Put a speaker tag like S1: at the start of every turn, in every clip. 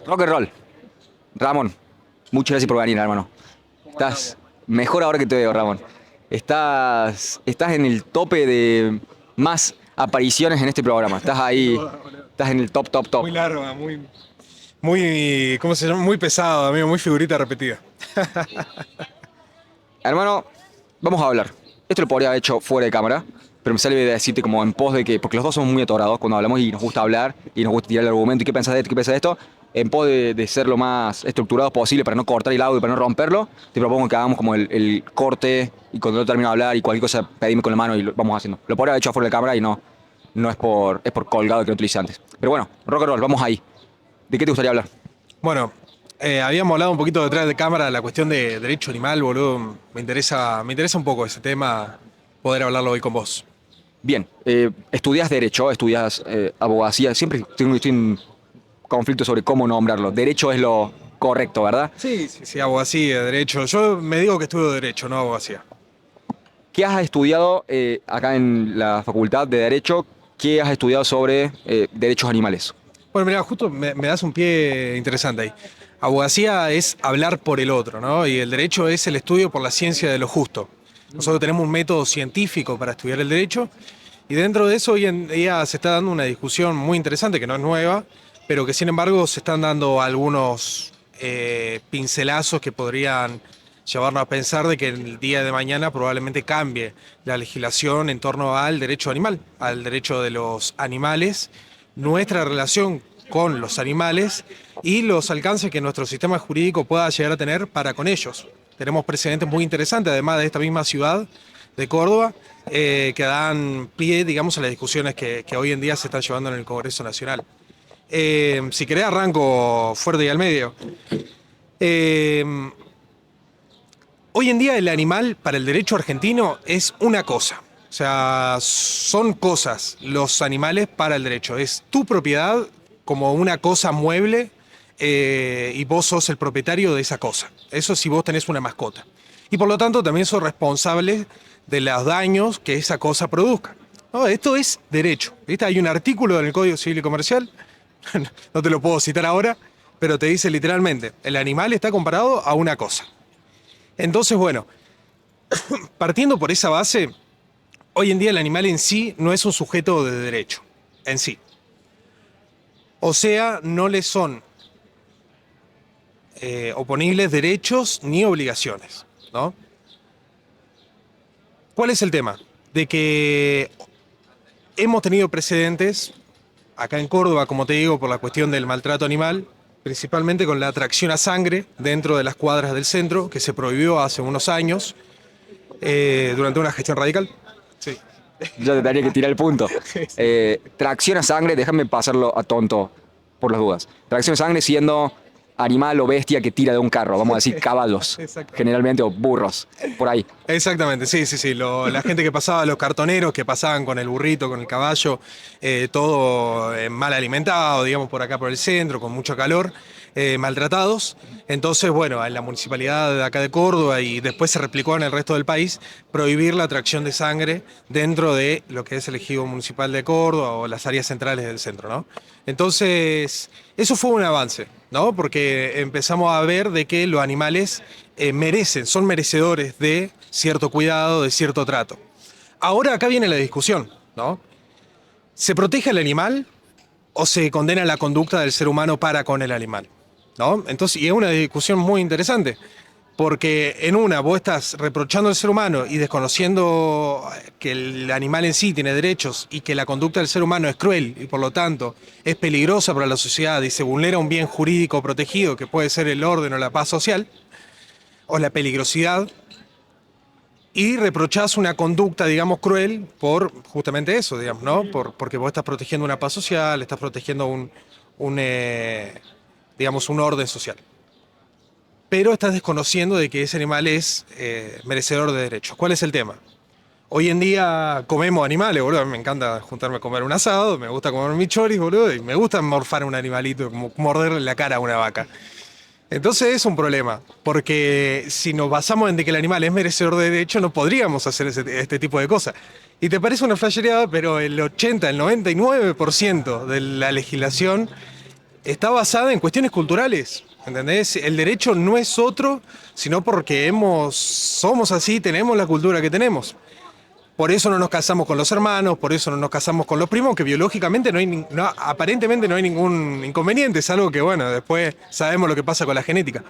S1: Rock and roll. Ramón, muchas gracias por venir, hermano. Estás mejor ahora que te veo, Ramón. Estás en el tope de más apariciones en este programa. Estás ahí, estás en el top, top, top.
S2: Muy larga, muy, ¿cómo se llama? Muy pesado, amigo, muy figurita repetida.
S1: Hermano, vamos a hablar. Esto lo podría haber hecho fuera de cámara, pero me sale de decirte como en pos de que, porque los dos somos muy atorados cuando hablamos y nos gusta hablar y nos gusta tirar el argumento y qué pensás de esto, qué pensás de esto, en pos de ser lo más estructurados posible para no cortar el audio y para no romperlo, te propongo que hagamos como el corte y cuando yo termino de hablar y cualquier cosa pedime con la mano y lo vamos haciendo. Lo podría haber hecho fuera de cámara y no es por colgado que no utilicé antes. Pero bueno, rock and roll, vamos ahí. ¿De qué te gustaría hablar?
S2: Bueno, habíamos hablado un poquito detrás de cámara de la cuestión de derecho animal, boludo. Me interesa un poco ese tema, poder hablarlo hoy con vos.
S1: Bien, estudias Derecho, estudias Abogacía, siempre estoy en conflicto sobre cómo nombrarlo. Derecho es lo correcto, ¿verdad?
S2: Sí, abogacía, derecho. Yo me digo que estudio derecho, no abogacía.
S1: ¿Qué has estudiado acá en la Facultad de Derecho? ¿Qué has estudiado sobre derechos animales?
S2: Bueno, mira, justo me das un pie interesante ahí. Abogacía es hablar por el otro, ¿no? Y el derecho es el estudio por la ciencia de lo justo. Nosotros tenemos un método científico para estudiar el derecho y dentro de eso hoy en día se está dando una discusión muy interesante que no es nueva, pero que sin embargo se están dando algunos pincelazos que podrían llevarnos a pensar de que el día de mañana probablemente cambie la legislación en torno al derecho animal, al derecho de los animales, nuestra relación con los animales y los alcances que nuestro sistema jurídico pueda llegar a tener para con ellos. Tenemos precedentes muy interesantes, además de esta misma ciudad de Córdoba, que dan pie, digamos, a las discusiones que hoy en día se están llevando en el Congreso Nacional. Si querés arranco fuerte y al medio. Eh, Hoy en día el animal para el derecho argentino es una cosa. O sea, son cosas los animales para el derecho. Es tu propiedad como una cosa mueble y vos sos el propietario de esa cosa. Eso si vos tenés una mascota. Y por lo tanto también sos responsable de los daños que esa cosa produzca. ¿No? Esto es derecho. ¿Viste? Hay un artículo en el Código Civil y Comercial, no te lo puedo citar ahora, pero te dice literalmente, el animal está comparado a una cosa. Entonces, bueno, partiendo por esa base, hoy en día el animal en sí no es un sujeto de derecho, en sí. O sea, no le son oponibles derechos ni obligaciones, ¿no? ¿Cuál es el tema? De que hemos tenido precedentes, acá en Córdoba, como te digo, por la cuestión del maltrato animal, principalmente con la atracción a sangre dentro de las cuadras del centro, que se prohibió hace unos años durante una gestión radical. Sí.
S1: Yo te tendría que tirar el punto. Tracción a sangre, déjame pasarlo a tonto por las dudas. Tracción a sangre siendo animal o bestia que tira de un carro, vamos a decir caballos,
S2: Exacto.
S1: generalmente, o burros, por ahí.
S2: Exactamente, sí. La gente que pasaba, los cartoneros que pasaban con el burrito, con el caballo, todo mal alimentado, digamos, por acá por el centro, con mucho calor, maltratados. Entonces, bueno, en la municipalidad de acá de Córdoba y después se replicó en el resto del país, prohibir la tracción de sangre dentro de lo que es el ejido municipal de Córdoba o las áreas centrales del centro, ¿no? Entonces, eso fue un avance, ¿no? Porque empezamos a ver de que los animales son merecedores de cierto cuidado, de cierto trato. Ahora acá viene la discusión, ¿no? ¿Se protege al animal o se condena la conducta del ser humano para con el animal? ¿No? Entonces, y es una discusión muy interesante, porque en una vos estás reprochando al ser humano y desconociendo que el animal en sí tiene derechos y que la conducta del ser humano es cruel y por lo tanto es peligrosa para la sociedad y se vulnera un bien jurídico protegido que puede ser el orden o la paz social o la peligrosidad y reprochás una conducta, digamos, cruel por justamente eso, digamos, ¿no? Porque vos estás protegiendo una paz social, estás protegiendo digamos, un orden social. Pero estás desconociendo de que ese animal es merecedor de derechos. ¿Cuál es el tema? Hoy en día comemos animales, boludo. Me encanta juntarme a comer un asado, me gusta comer mi choris, boludo, y me gusta morfar a un animalito, como morderle la cara a una vaca. Entonces es un problema, porque si nos basamos en de que el animal es merecedor de derecho, no podríamos hacer este tipo de cosas. Y te parece una flashereada, pero el 80, el 99% de la legislación está basada en cuestiones culturales, ¿entendés? El derecho no es otro, sino porque somos así, tenemos la cultura que tenemos. Por eso no nos casamos con los hermanos, por eso no nos casamos con los primos, que biológicamente aparentemente no hay ningún inconveniente, es algo que, bueno, después sabemos lo que pasa con la genética.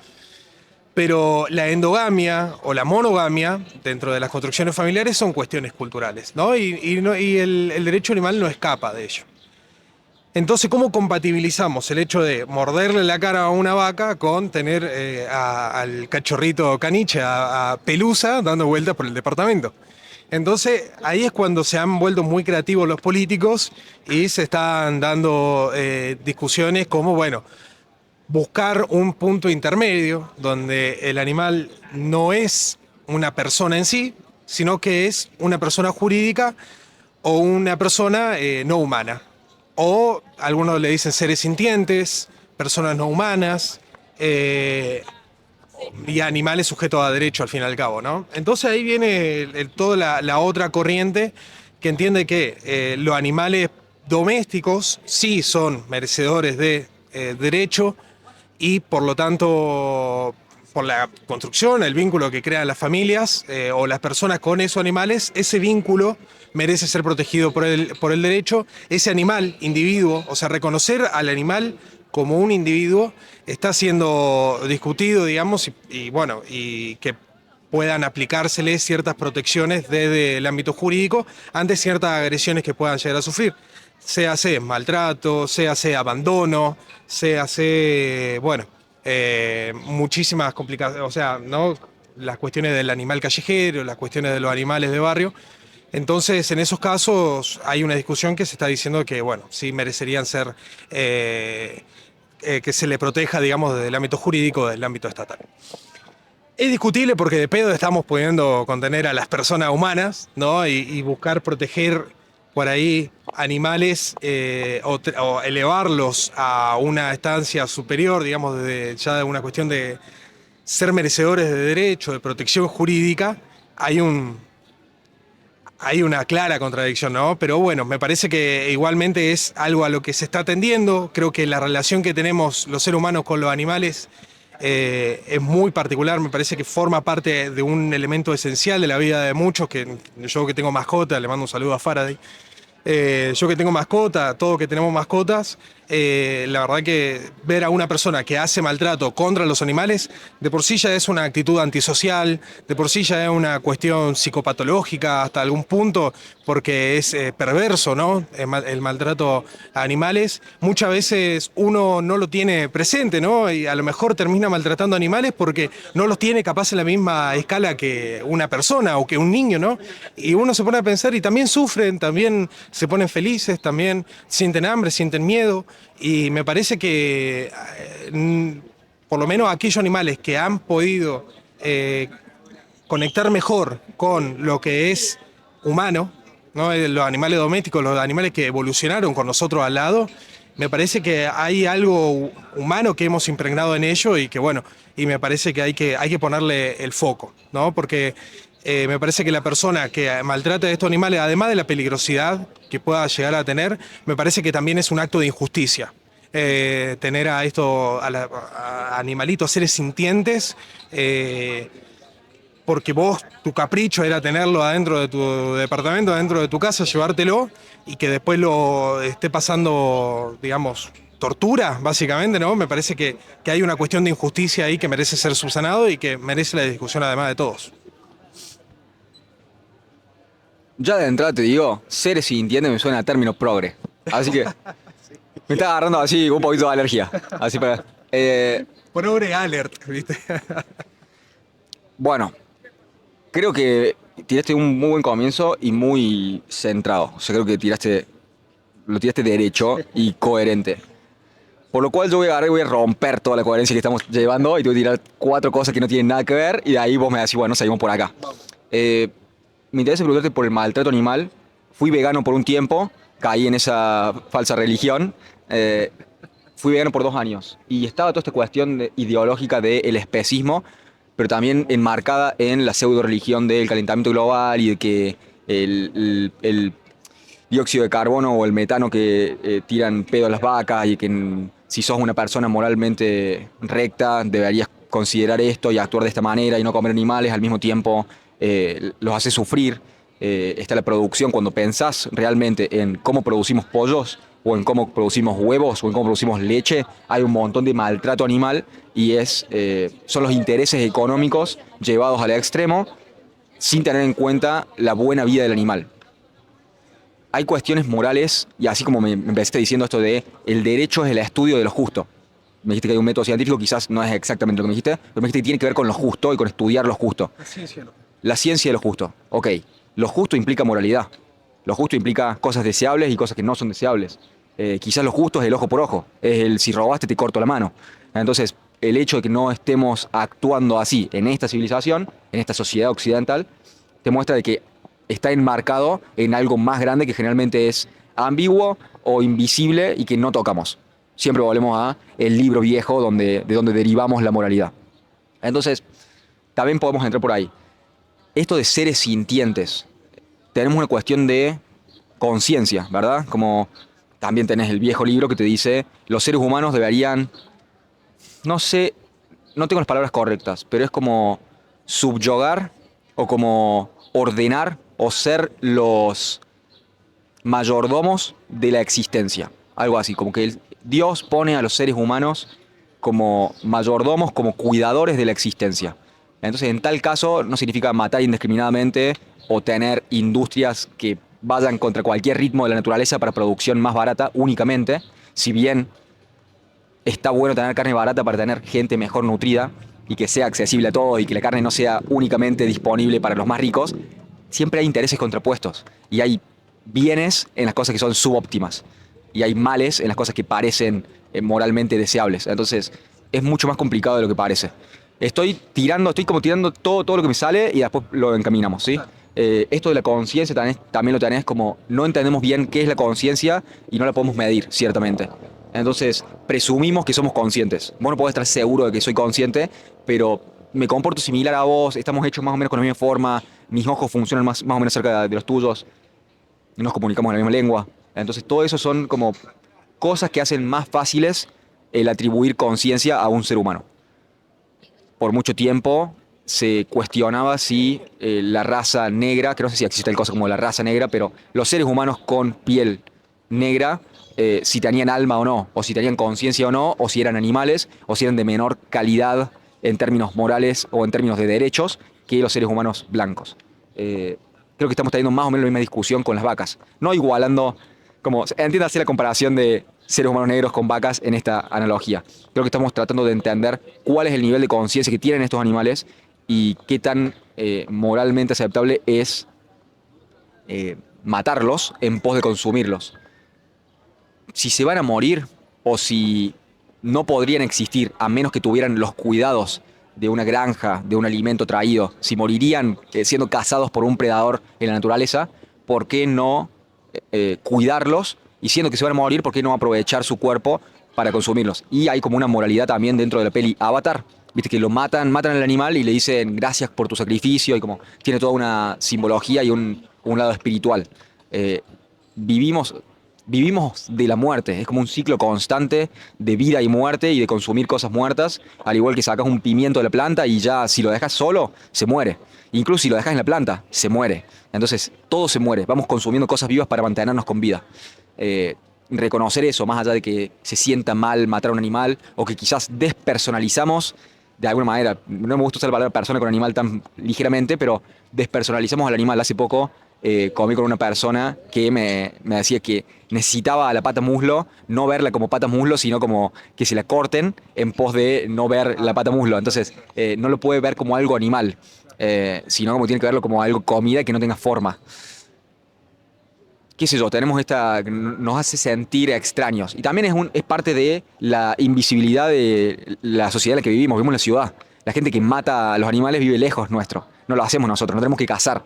S2: Pero la endogamia o la monogamia dentro de las construcciones familiares son cuestiones culturales, ¿no? Y el derecho animal no escapa de ello. Entonces, ¿cómo compatibilizamos el hecho de morderle la cara a una vaca con tener al cachorrito caniche, a Pelusa, dando vueltas por el departamento? Entonces, ahí es cuando se han vuelto muy creativos los políticos y se están dando discusiones como, bueno, buscar un punto intermedio donde el animal no es una persona en sí, sino que es una persona jurídica o una persona no humana. O algunos le dicen seres sintientes, personas no humanas y animales sujetos a derecho al fin y al cabo, ¿no? Entonces ahí viene toda la otra corriente que entiende que los animales domésticos sí son merecedores de derecho y por lo tanto, por la construcción, el vínculo que crean las familias o las personas con esos animales, ese vínculo merece ser protegido por el derecho. Ese animal, individuo, o sea, reconocer al animal como un individuo está siendo discutido, digamos, y que puedan aplicársele ciertas protecciones desde el ámbito jurídico ante ciertas agresiones que puedan llegar a sufrir. Séase maltrato, séase abandono, séase, bueno, muchísimas complicaciones, o sea, ¿no? Las cuestiones del animal callejero, las cuestiones de los animales de barrio. Entonces, en esos casos hay una discusión que se está diciendo que, bueno, sí merecerían ser, que se le proteja, digamos, desde el ámbito jurídico, desde el ámbito estatal. Es discutible porque de pedo estamos pudiendo contener a las personas humanas, ¿no? Y buscar proteger por ahí animales o elevarlos a una estancia superior, digamos, ya de una cuestión de ser merecedores de derecho, de protección jurídica, hay una clara contradicción, ¿no? Pero bueno, me parece que igualmente es algo a lo que se está atendiendo. Creo que la relación que tenemos los seres humanos con los animales es muy particular, me parece que forma parte de un elemento esencial de la vida de muchos, que yo que tengo mascota, le mando un saludo a Faraday. Yo que tengo mascota, todos que tenemos mascotas, la verdad que ver a una persona que hace maltrato contra los animales, de por sí ya es una actitud antisocial, de por sí ya es una cuestión psicopatológica hasta algún punto, porque es perverso, ¿no? El maltrato a animales. Muchas veces uno no lo tiene presente, ¿no? Y a lo mejor termina maltratando animales porque no los tiene capaz en la misma escala que una persona o que un niño, ¿no? Y uno se pone a pensar y también sufren, también se ponen felices, también sienten hambre, sienten miedo, y me parece que por lo menos aquellos animales que han podido conectar mejor con lo que es humano, ¿no? Los animales domésticos, los animales que evolucionaron con nosotros al lado, me parece que hay algo humano que hemos impregnado en ello y que bueno, y me parece que hay que ponerle el foco, ¿no? Porque me parece que la persona que maltrata a estos animales, además de la peligrosidad que pueda llegar a tener, me parece que también es un acto de injusticia. Tener a animalitos, seres sintientes, porque vos, tu capricho era tenerlo adentro de tu departamento, adentro de tu casa, llevártelo y que después lo esté pasando, digamos, tortura, básicamente, ¿no? Me parece que hay una cuestión de injusticia ahí que merece ser subsanado y que merece la discusión además de todos.
S1: Ya de entrada te digo, seres sintientes me suena a término progre. Así que me está agarrando así un poquito de alergia. Así para.
S2: Progre alert, ¿viste?
S1: Bueno, creo que tiraste un muy buen comienzo y muy centrado. O sea, creo que lo tiraste derecho y coherente. Por lo cual yo voy a agarrar y voy a romper toda la coherencia que estamos llevando y te voy a tirar 4 cosas que no tienen nada que ver y de ahí vos me decís, bueno, seguimos por acá. Me interesa preguntarte por el maltrato animal. Fui vegano por un tiempo, caí en esa falsa religión. Fui vegano por 2 años y estaba toda esta cuestión ideológica del especismo, pero también enmarcada en la pseudo religión del calentamiento global y de que el dióxido de carbono o el metano que tiran pedo a las vacas y que si sos una persona moralmente recta, deberías considerar esto y actuar de esta manera y no comer animales, al mismo tiempo los hace sufrir. Está la producción, cuando pensás realmente en cómo producimos pollos, o en cómo producimos huevos, o en cómo producimos leche, hay un montón de maltrato animal y son los intereses económicos llevados al extremo sin tener en cuenta la buena vida del animal. Hay cuestiones morales, y así como me empezaste diciendo esto de el derecho es el estudio de lo justo. Me dijiste que hay un método científico, quizás no es exactamente lo que me dijiste, pero me dijiste que tiene que ver con lo justo y con estudiar lo justo.
S2: La ciencia no.
S1: La ciencia de lo justo. Ok, lo justo implica moralidad. Lo justo implica cosas deseables y cosas que no son deseables. Quizás lo justo es el ojo por ojo. Es el si robaste te corto la mano. Entonces, el hecho de que no estemos actuando así en esta civilización, en esta sociedad occidental, te muestra de que está enmarcado en algo más grande que generalmente es ambiguo o invisible y que no tocamos. Siempre volvemos a el libro viejo de donde derivamos la moralidad. Entonces, también podemos entrar por ahí. Esto de seres sintientes, tenemos una cuestión de conciencia, ¿verdad? Como también tenés el viejo libro que te dice, los seres humanos deberían, no sé, no tengo las palabras correctas, pero es como subyugar o como ordenar o ser los mayordomos de la existencia. Algo así, como que Dios pone a los seres humanos como mayordomos, como cuidadores de la existencia. Entonces, en tal caso, no significa matar indiscriminadamente o tener industrias que vayan contra cualquier ritmo de la naturaleza para producción más barata únicamente, si bien está bueno tener carne barata para tener gente mejor nutrida y que sea accesible a todos y que la carne no sea únicamente disponible para los más ricos, siempre hay intereses contrapuestos y hay bienes en las cosas que son subóptimas y hay males en las cosas que parecen moralmente deseables. Entonces es mucho más complicado de lo que parece. Estoy como tirando todo lo que me sale y después lo encaminamos, ¿sí? Esto de la conciencia también lo tenés como no entendemos bien qué es la conciencia y no la podemos medir, ciertamente. Entonces, presumimos que somos conscientes. Vos no podés estar seguro de que soy consciente, pero me comporto similar a vos, estamos hechos más o menos con la misma forma, mis ojos funcionan más o menos cerca de los tuyos, nos comunicamos en la misma lengua. Entonces, todo eso son como cosas que hacen más fáciles el atribuir conciencia a un ser humano. Por mucho tiempo se cuestionaba si la raza negra, que no sé si existe el cosa como la raza negra, pero los seres humanos con piel negra, si tenían alma o no, o si tenían conciencia o no, o si eran animales, o si eran de menor calidad en términos morales o en términos de derechos que los seres humanos blancos. Creo que estamos teniendo más o menos la misma discusión con las vacas, no igualando, como entiéndase la comparación de seres humanos negros con vacas en esta analogía. Creo que estamos tratando de entender cuál es el nivel de conciencia que tienen estos animales y qué tan moralmente aceptable es matarlos en pos de consumirlos. Si se van a morir o si no podrían existir a menos que tuvieran los cuidados de una granja, de un alimento traído, si morirían siendo cazados por un predador en la naturaleza, ¿por qué no cuidarlos? Y siendo que se van a morir, ¿por qué no aprovechar su cuerpo para consumirlos? Y hay como una moralidad también dentro de la peli Avatar. Viste que lo matan al animal y le dicen gracias por tu sacrificio y como tiene toda una simbología y un lado espiritual. Eh, vivimos, vivimos de la muerte, es como un ciclo constante de vida y muerte y de consumir cosas muertas, al igual que sacas un pimiento de la planta y ya si lo dejas solo, se muere. Incluso si lo dejas en la planta, se muere. Entonces todo se muere, vamos consumiendo cosas vivas para mantenernos con vida. Reconocer eso, más allá de que se sienta mal matar a un animal o que quizás despersonalizamos de alguna manera, no me gusta usar la palabra persona con animal tan ligeramente, pero despersonalizamos al animal. Hace poco comí con una persona que me decía que necesitaba a la pata muslo, no verla como pata muslo, sino como que se la corten en pos de no ver la pata muslo. Entonces, no lo puede ver como algo animal, sino como tiene que verlo como algo comida que no tenga forma. Qué sé yo, nos hace sentir extraños. Y también es parte de la invisibilidad de la sociedad en la que vivimos en la ciudad. La gente que mata a los animales vive lejos nuestro. No lo hacemos nosotros, no tenemos que cazar.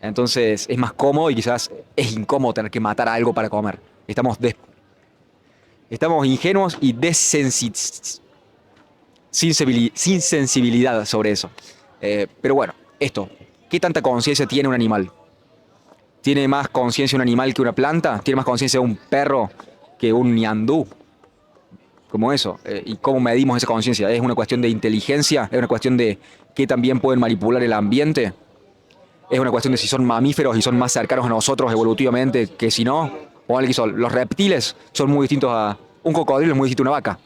S1: Entonces es más cómodo y quizás es incómodo tener que matar a algo para comer. Estamos ingenuos y sin sensibilidad sobre eso. Pero bueno, esto. ¿Qué tanta conciencia tiene un animal? ¿Tiene más conciencia un animal que una planta? ¿Tiene más conciencia un perro que un ñandú? como eso. ¿Y cómo medimos esa conciencia? ¿Es una cuestión de inteligencia? ¿Es una cuestión de qué también pueden manipular el ambiente? ¿Es una cuestión de si son mamíferos y son más cercanos a nosotros evolutivamente que si no? Ponle que son. Los reptiles son muy distintos a... Un cocodrilo es muy distinto a una vaca.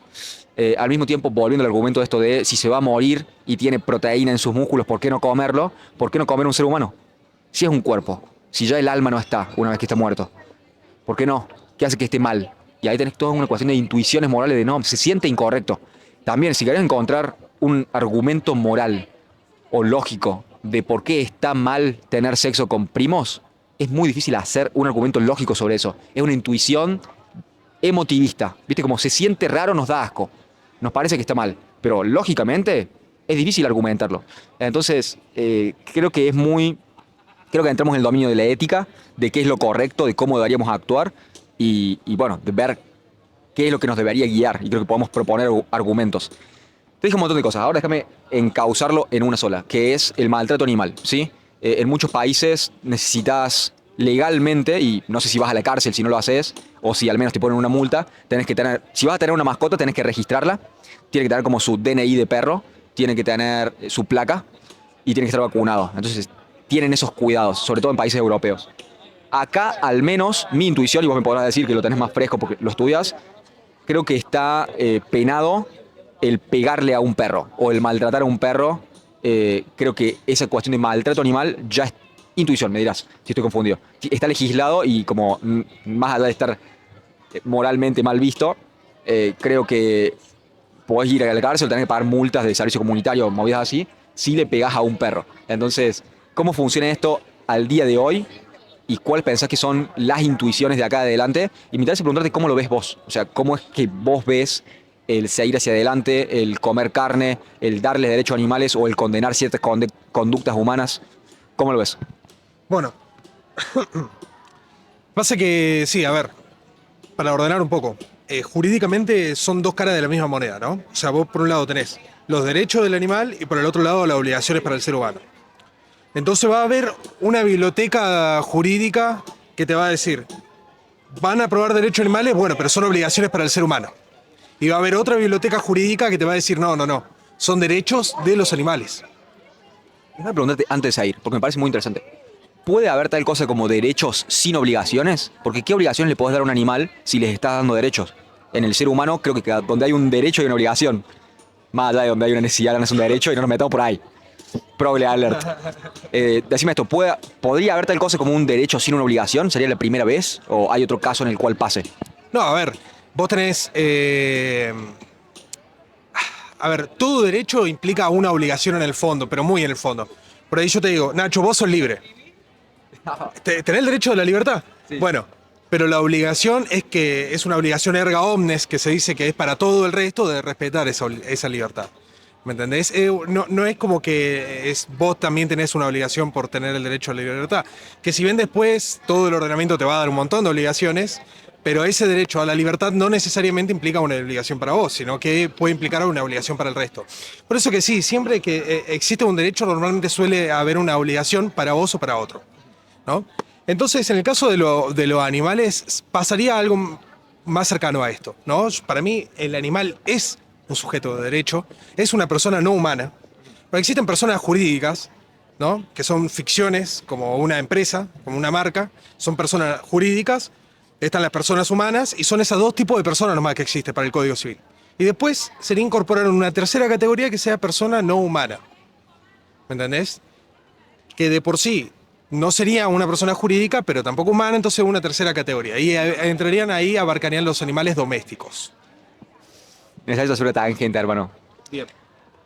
S1: Al mismo tiempo, volviendo al argumento de esto de si se va a morir y tiene proteína en sus músculos, ¿por qué no comerlo? ¿Por qué no comer un ser humano? Si es un cuerpo, si ya el alma no está una vez que está muerto, ¿por qué no? ¿Qué hace que esté mal? Y ahí tenés toda una cuestión de intuiciones morales de no, se siente incorrecto. También, si querés encontrar un argumento moral o lógico de por qué está mal tener sexo con primos, es muy difícil hacer un argumento lógico sobre eso. Es una intuición emotivista. ¿Viste? Como se siente raro, nos da asco. Nos parece que está mal. Pero lógicamente es difícil argumentarlo. Entonces, creo que es muy... Creo que entramos en el dominio de la ética, de qué es lo correcto, de cómo deberíamos actuar y bueno, de ver qué es lo que nos debería guiar. Y creo que podemos proponer argumentos. Te dije un montón de cosas. Ahora déjame encauzarlo en una sola, que es el maltrato animal, ¿sí? En muchos países necesitas legalmente, y no sé si vas a la cárcel si no lo haces, o si al menos te ponen una multa, tenés que tener, si vas a tener una mascota, tenés que registrarla, tiene que tener como su DNI de perro, tiene que tener su placa y tiene que estar vacunado. Entonces, tienen esos cuidados, sobre todo en países europeos. Acá, al menos, mi intuición, y vos me podrás decir que lo tenés más fresco porque lo estudias, creo que está penado el pegarle a un perro o el maltratar a un perro. Creo que esa cuestión de maltrato animal ya es intuición, me dirás, si estoy confundido. Está legislado y como más allá de estar moralmente mal visto, creo que podés ir a la cárcel, tenés que pagar multas de servicio comunitario, movidas así, si le pegás a un perro. Entonces, ¿cómo funciona esto al día de hoy? ¿Y cuál pensás que son las intuiciones de acá adelante? Y me interesa preguntarte cómo lo ves vos. O sea, ¿cómo es que vos ves el seguir hacia adelante, el comer carne, el darle derecho a animales o el condenar ciertas conductas humanas? ¿Cómo lo ves?
S2: Bueno, pasa que sí, a ver, para ordenar un poco, jurídicamente son dos caras de la misma moneda, ¿no? O sea, vos por un lado tenés los derechos del animal y por el otro lado las obligaciones para el ser humano. Entonces va a haber una biblioteca jurídica que te va a decir, van a aprobar derechos animales, bueno, pero son obligaciones para el ser humano. Y va a haber otra biblioteca jurídica que te va a decir, no, no, no, son derechos de los animales.
S1: Déjame preguntarte antes de ir, porque me parece muy interesante. ¿Puede haber tal cosa como derechos sin obligaciones? Porque ¿qué obligaciones le podés dar a un animal si les estás dando derechos? En el ser humano creo que donde hay un derecho hay una obligación. Más allá de donde hay una necesidad, ganas un derecho y no nos metamos por ahí. Probable alert. Decime esto, ¿podría haber tal cosa como un derecho sin una obligación? ¿Sería la primera vez? ¿O hay otro caso en el cual pase?
S2: No, a ver, vos tenés... a ver, todo derecho implica una obligación en el fondo, pero muy en el fondo. Por ahí yo te digo, Nacho, vos sos libre. ¿Tenés el derecho de la libertad? Sí. Bueno, pero la obligación es que es una obligación erga omnes, que se dice que es para todo el resto de respetar esa libertad. ¿Me entendés? No es como que vos también tenés una obligación por tener el derecho a la libertad. Que si bien después todo el ordenamiento te va a dar un montón de obligaciones, pero ese derecho a la libertad no necesariamente implica una obligación para vos, sino que puede implicar una obligación para el resto. Por eso que sí, siempre que existe un derecho, normalmente suele haber una obligación para vos o para otro, ¿no? Entonces, en el caso de los animales, pasaría algo más cercano a esto, ¿no? Para mí, el animal es un sujeto de derecho, es una persona no humana. Pero existen personas jurídicas, ¿no? Que son ficciones, como una empresa, como una marca, son personas jurídicas, están las personas humanas, y son esos dos tipos de personas nomás que existen para el Código Civil. Y después sería incorporar una tercera categoría que sea persona no humana. ¿Me entendés? Que de por sí no sería una persona jurídica, pero tampoco humana, entonces una tercera categoría. Y entrarían ahí, abarcarían los animales domésticos.
S1: Necesito hacer una tangente, hermano.
S2: Bien.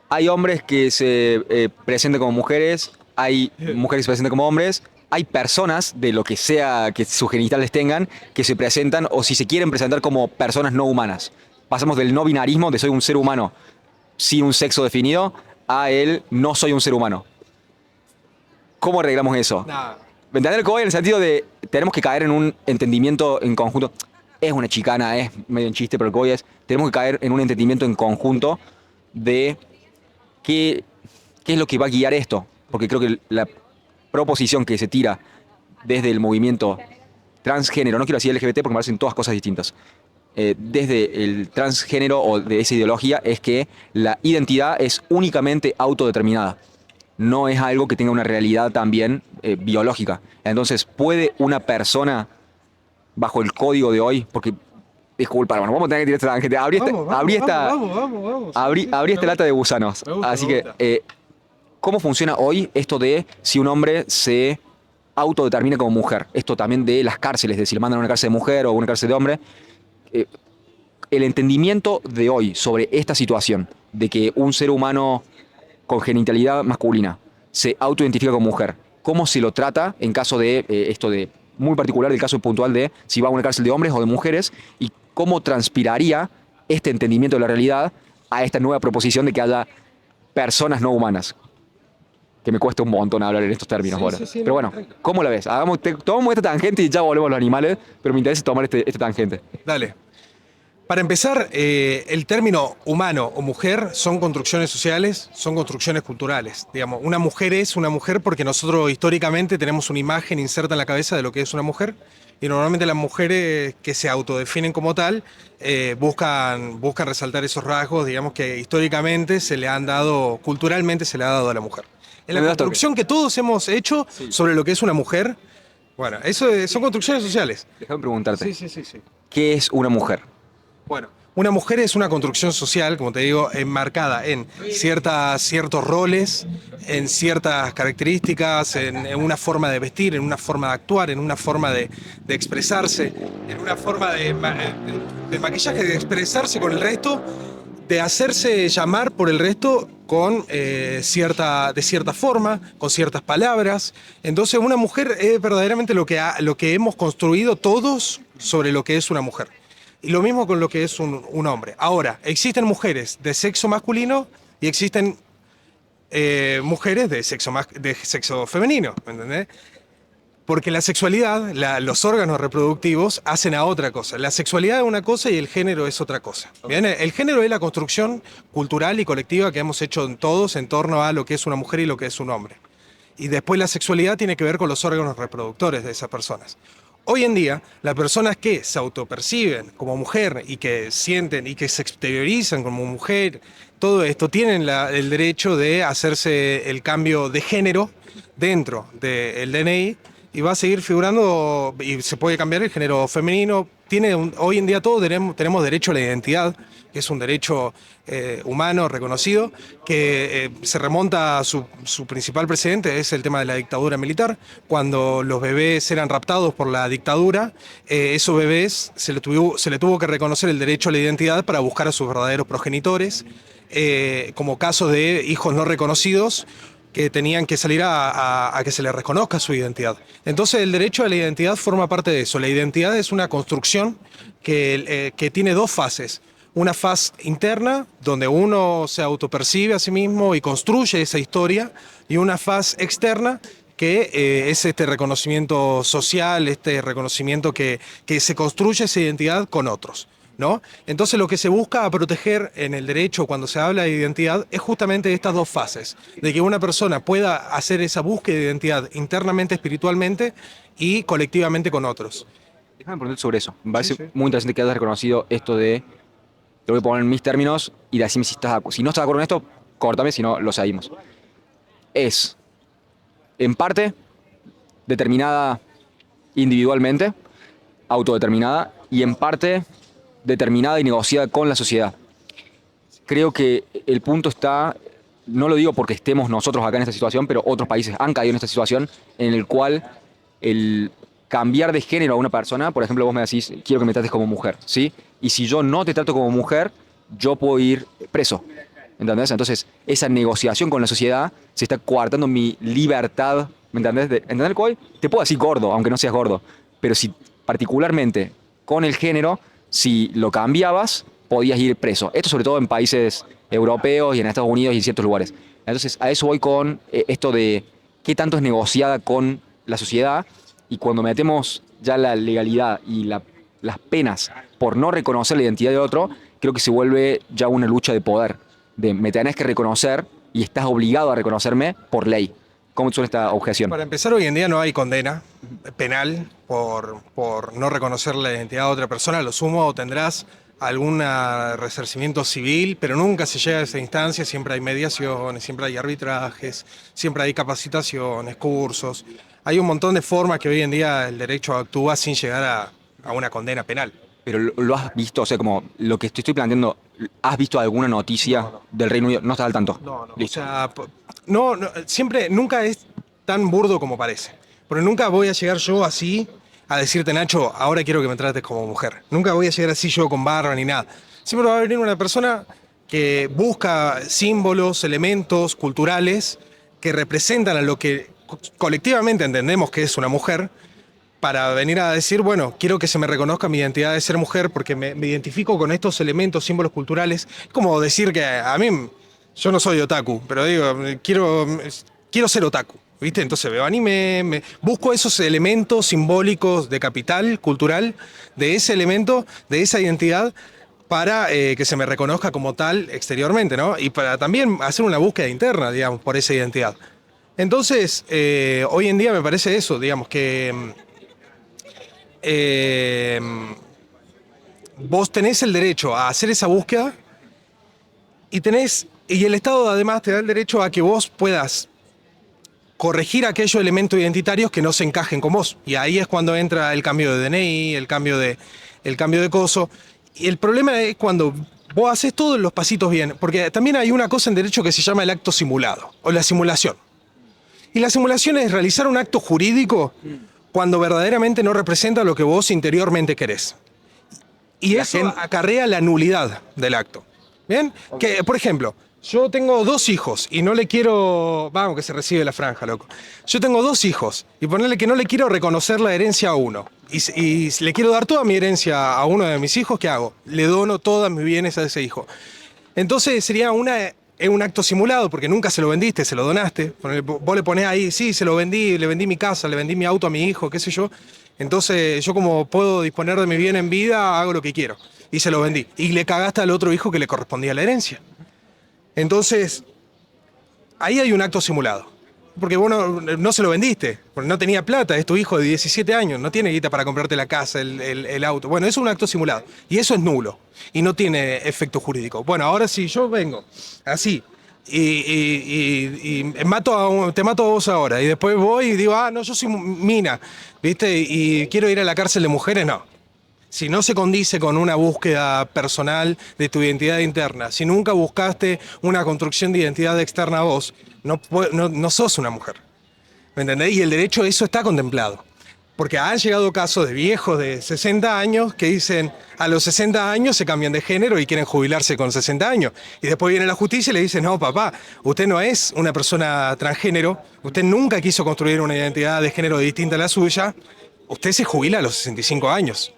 S1: Hay hombres que se presentan como mujeres, hay mujeres que se presentan como hombres, hay personas de lo que sea que sus genitales tengan que se presentan o si se quieren presentar como personas no humanas. Pasamos del no binarismo, de soy un ser humano sin un sexo definido, a el no soy un ser humano. ¿Cómo arreglamos eso?
S2: Nah.
S1: ¿Me entiendes lo que voy? En el sentido de tenemos que caer en un entendimiento en conjunto. Es una chicana, es medio en chiste, pero lo que voy es, tenemos que caer en un entendimiento en conjunto de qué es lo que va a guiar esto. Porque creo que la proposición que se tira desde el movimiento transgénero, no quiero decir LGBT porque me parecen todas cosas distintas, desde el transgénero o de esa ideología es que la identidad es únicamente autodeterminada. No es algo que tenga una realidad también biológica. Entonces, ¿puede una persona, bajo el código de hoy, porque, disculpa, hermano, vamos a tener que tirar esta tangente, abrí esta lata de gusanos.
S2: Me gusta,
S1: Así
S2: me
S1: que,
S2: gusta.
S1: ¿cómo funciona hoy esto de si un hombre se autodetermina como mujer? Esto también de las cárceles, de si le mandan a una cárcel de mujer o a una cárcel de hombre. Eh, el entendimiento de hoy sobre esta situación, de que un ser humano con genitalidad masculina se autoidentifica como mujer, ¿cómo se lo trata en caso de esto de muy particular, el caso puntual de si va a una cárcel de hombres o de mujeres, y cómo transpiraría este entendimiento de la realidad a esta nueva proposición de que haya personas no humanas? Que me cuesta un montón hablar en estos términos
S2: Sí,
S1: ahora.
S2: sí, sí,
S1: Pero
S2: no,
S1: bueno,
S2: tranqui.
S1: ¿cómo la ves? Tomamos esta tangente y ya volvemos a los animales, pero me interesa tomar esta tangente.
S2: Dale. Para empezar, el término humano o mujer son construcciones sociales, son construcciones culturales. Digamos, una mujer es una mujer porque nosotros históricamente tenemos una imagen inserta en la cabeza de lo que es una mujer y normalmente las mujeres que se autodefinen como tal buscan resaltar esos rasgos, digamos, que históricamente se le han dado, culturalmente se le ha dado a la mujer. En la
S1: Me das toque.
S2: construcción que todos hemos hecho sobre lo que es una mujer, bueno, son construcciones sociales.
S1: Déjame preguntarte,
S2: Sí.
S1: ¿qué es una mujer?
S2: Bueno, una mujer es una construcción social, como te digo, enmarcada en ciertos roles, en ciertas características, en una forma de vestir, en una forma de actuar, en una forma de expresarse, en una forma de maquillaje, de expresarse con el resto, de hacerse llamar por el resto con de cierta forma, con ciertas palabras. Entonces, una mujer es verdaderamente lo que hemos construido todos sobre lo que es una mujer. Y lo mismo con lo que es un hombre. Ahora, existen mujeres de sexo masculino y existen mujeres de sexo femenino, ¿me entendés? Porque la sexualidad, los órganos reproductivos hacen a otra cosa. La sexualidad es una cosa y el género es otra cosa. ¿Bien? El género es la construcción cultural y colectiva que hemos hecho todos en torno a lo que es una mujer y lo que es un hombre. Y después la sexualidad tiene que ver con los órganos reproductores de esas personas. Hoy en día, las personas que se autoperciben como mujer y que sienten y que se exteriorizan como mujer, todo esto tienen el derecho de hacerse el cambio de género dentro del DNI y va a seguir figurando y se puede cambiar el género femenino. Hoy en día todos tenemos derecho a la identidad, que es un derecho humano reconocido, que se remonta a su principal precedente, es el tema de la dictadura militar. Cuando los bebés eran raptados por la dictadura, esos bebés se le tuvo que reconocer el derecho a la identidad para buscar a sus verdaderos progenitores, como casos de hijos no reconocidos, que tenían que salir a que se les reconozca su identidad. Entonces el derecho a la identidad forma parte de eso. La identidad es una construcción que tiene dos fases. Una faz interna, donde uno se autopercibe a sí mismo y construye esa historia, y una faz externa, que es este reconocimiento social, este reconocimiento que se construye esa identidad con otros, ¿no? Entonces lo que se busca proteger en el derecho cuando se habla de identidad es justamente estas dos fases, de que una persona pueda hacer esa búsqueda de identidad internamente, espiritualmente y colectivamente con otros.
S1: Déjame preguntar sobre eso. Me parece muy interesante que hayas reconocido esto de, lo voy a poner en mis términos y decime si no estás de acuerdo con esto, córtame, si no lo seguimos. Es, en parte, determinada individualmente, autodeterminada, y en parte determinada y negociada con la sociedad. Creo que el punto está, no lo digo porque estemos nosotros acá en esta situación, pero otros países han caído en esta situación en el cual el cambiar de género a una persona, por ejemplo, vos me decís, quiero que me trates como mujer, ¿sí? Y si yo no te trato como mujer, yo puedo ir preso, ¿entendés? Entonces, esa negociación con la sociedad se está coartando mi libertad, ¿me entendés? ¿Entendés, Coy? Te puedo decir gordo, aunque no seas gordo, pero si particularmente con el género, si lo cambiabas, podías ir preso. Esto sobre todo en países europeos y en Estados Unidos y en ciertos lugares. Entonces, a eso voy con esto de qué tanto es negociada con la sociedad, y cuando metemos ya la legalidad y las penas por no reconocer la identidad de otro, creo que se vuelve ya una lucha de poder, de me tenés que reconocer y estás obligado a reconocerme por ley. ¿Cómo suena esta objeción?
S2: Para empezar, hoy en día no hay condena penal por no reconocer la identidad de otra persona. A lo sumo tendrás algún resarcimiento civil, pero nunca se llega a esa instancia. Siempre hay mediaciones, siempre hay arbitrajes, siempre hay capacitaciones, cursos. Hay un montón de formas que hoy en día el derecho actúa sin llegar a una condena penal.
S1: Pero lo has visto, o sea, como lo que te estoy planteando, ¿has visto alguna noticia del Reino Unido? No estás al tanto.
S2: No, no.
S1: Listo.
S2: O sea, no, siempre, nunca es tan burdo como parece. Porque nunca voy a llegar yo así a decirte, Nacho, ahora quiero que me trates como mujer. Nunca voy a llegar así yo con barba ni nada. Siempre va a venir una persona que busca símbolos, elementos culturales que representan a lo que colectivamente entendemos que es una mujer, para venir a decir, bueno, quiero que se me reconozca mi identidad de ser mujer porque me identifico con estos elementos, símbolos culturales. Es como decir que a mí, yo no soy otaku, pero digo, quiero ser otaku, ¿viste? Entonces veo anime, busco esos elementos simbólicos de capital cultural, de ese elemento, de esa identidad, para que se me reconozca como tal exteriormente, ¿no? Y para también hacer una búsqueda interna, digamos, por esa identidad. Entonces, hoy en día me parece eso, digamos, que vos tenés el derecho a hacer esa búsqueda y el Estado además te da el derecho a que vos puedas corregir aquellos elementos identitarios que no se encajen con vos. Y ahí es cuando entra el cambio de DNI, el cambio de coso. Y el problema es cuando vos haces todos los pasitos bien, porque también hay una cosa en derecho que se llama el acto simulado o la simulación. Y la simulación es realizar un acto jurídico cuando verdaderamente no representa lo que vos interiormente querés. Y eso acarrea la nulidad del acto. ¿Bien? Okay. Que, por ejemplo, yo tengo 2 hijos y no le quiero... Vamos, que se recibe la franja, loco. Yo tengo 2 hijos y ponerle que no le quiero reconocer la herencia a uno. Y le quiero dar toda mi herencia a uno de mis hijos, ¿qué hago? Le dono todos mis bienes a ese hijo. Entonces sería es un acto simulado porque nunca se lo vendiste, se lo donaste. Vos le ponés ahí, sí, se lo vendí, le vendí mi casa, le vendí mi auto a mi hijo, qué sé yo. Entonces yo como puedo disponer de mi bien en vida, hago lo que quiero. Y se lo vendí. Y le cagaste al otro hijo que le correspondía la herencia. Entonces, ahí hay un acto simulado. Porque vos no se lo vendiste, porque no tenía plata, es tu hijo de 17 años, no tiene guita para comprarte la casa, el auto. Bueno, eso es un acto simulado. Y eso es nulo. Y no tiene efecto jurídico. Bueno, ahora si yo vengo así y te mato a vos ahora, y después voy y digo, no, yo soy mina, ¿viste? Y quiero ir a la cárcel de mujeres, no. Si no se condice con una búsqueda personal de tu identidad interna, si nunca buscaste una construcción de identidad externa a vos, no sos una mujer. ¿Me entendés? Y el derecho a eso está contemplado. Porque han llegado casos de viejos de 60 años que dicen a los 60 años se cambian de género y quieren jubilarse con 60 años. Y después viene la justicia y le dice, no, papá, usted no es una persona transgénero, usted nunca quiso construir una identidad de género distinta a la suya, usted se jubila a los 65 años.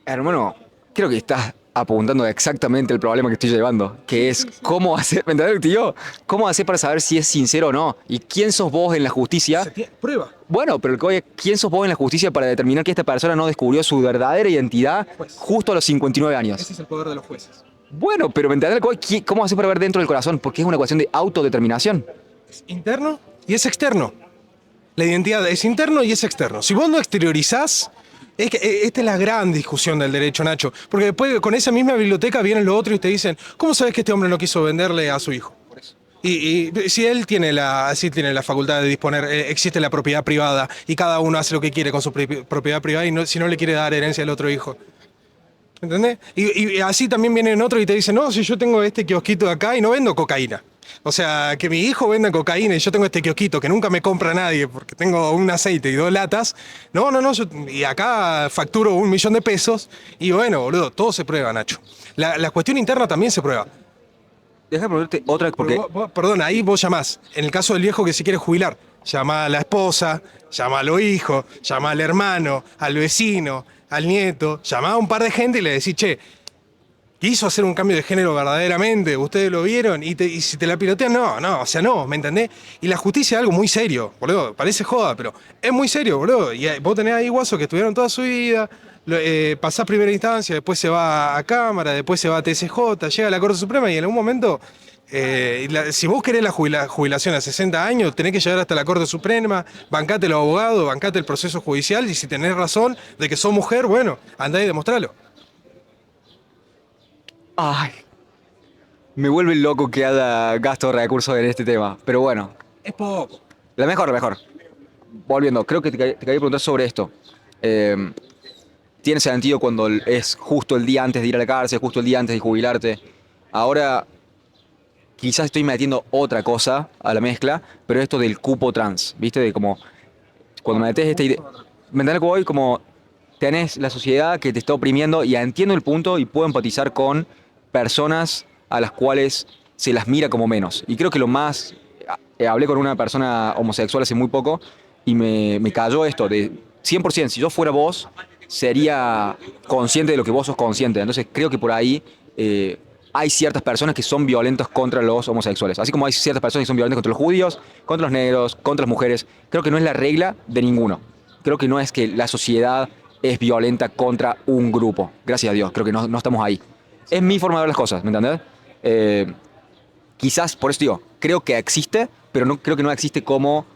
S1: Hermano, creo que estás apuntando exactamente el problema que estoy llevando, que es cómo hacer, ¿me entendés, tío? ¿Cómo hacer para saber si es sincero o no? ¿Y quién sos vos en la justicia?
S2: Prueba.
S1: Bueno, pero ¿quién sos vos en la justicia para determinar que esta persona no descubrió su verdadera identidad justo a los 59 años?
S2: Ese es el poder de los jueces.
S1: Bueno, pero ¿me entendés? ¿Cómo hacer para ver dentro del corazón? Porque es una cuestión de autodeterminación.
S2: Es interno y es externo. La identidad es interno y es externo. Si vos no exteriorizás... Es que esta es la gran discusión del derecho, Nacho. Porque después con esa misma biblioteca vienen los otros y te dicen, ¿cómo sabes que este hombre no quiso venderle a su hijo? Por eso. Y si él tiene la facultad de disponer, existe la propiedad privada y cada uno hace lo que quiere con su propiedad privada y si no le quiere dar herencia al otro hijo. ¿Entendés? Y así también vienen otros y te dicen, no, si yo tengo este kiosquito de acá y no vendo cocaína. O sea, que mi hijo venda cocaína y yo tengo este kiosquito que nunca me compra nadie porque tengo un aceite y 2 latas. No, y acá facturo 1 millón de pesos y bueno, boludo, todo se prueba, Nacho. La cuestión interna también se prueba.
S1: Déjame preguntarte otra porque...
S2: Perdón, ahí vos llamás. En el caso del viejo que se quiere jubilar, llama a la esposa, llama a los hijos, llama al hermano, al vecino, al nieto, llama a un par de gente y le decís, che, quiso hacer un cambio de género verdaderamente, ustedes lo vieron, y si te la pilotean, no, ¿me entendés? Y la justicia es algo muy serio, boludo, parece joda, pero es muy serio, boludo. Y vos tenés ahí guasos que estuvieron toda su vida, pasás primera instancia, después se va a Cámara, después se va a TSJ, llega a la Corte Suprema y en algún momento Si vos querés la jubilación a 60 años, tenés que llegar hasta la Corte Suprema, bancate los abogados, bancate el proceso judicial, y si tenés razón de que sos mujer, bueno, andá y demostralo.
S1: Ay, me vuelve loco que haya gasto de recursos en este tema. Pero bueno,
S2: Es poco.
S1: la mejor. Volviendo, creo que te quería preguntar sobre esto. Eh, ¿Tiene sentido cuando es justo el día antes de ir a la cárcel, justo el día antes de jubilarte? Ahora, quizás estoy metiendo otra cosa a la mezcla, pero esto del cupo trans, ¿viste? De como, cuando metes esta idea... ¿Me entiendes que voy? Como tenés la sociedad que te está oprimiendo y entiendo el punto y puedo empatizar con personas a las cuales se las mira como menos. Y creo que lo más... hablé con una persona homosexual hace muy poco y me cayó esto de 100%, si yo fuera vos, sería consciente de lo que vos sos consciente. Entonces creo que por ahí hay ciertas personas que son violentas contra los homosexuales. Así como hay ciertas personas que son violentas contra los judíos, contra los negros, contra las mujeres. Creo que no es la regla de ninguno. Creo que no es que la sociedad es violenta contra un grupo. Gracias a Dios, creo que no estamos ahí. Es mi forma de ver las cosas, ¿me entendés? Quizás, por eso digo, creo que existe, pero no, creo que no existe como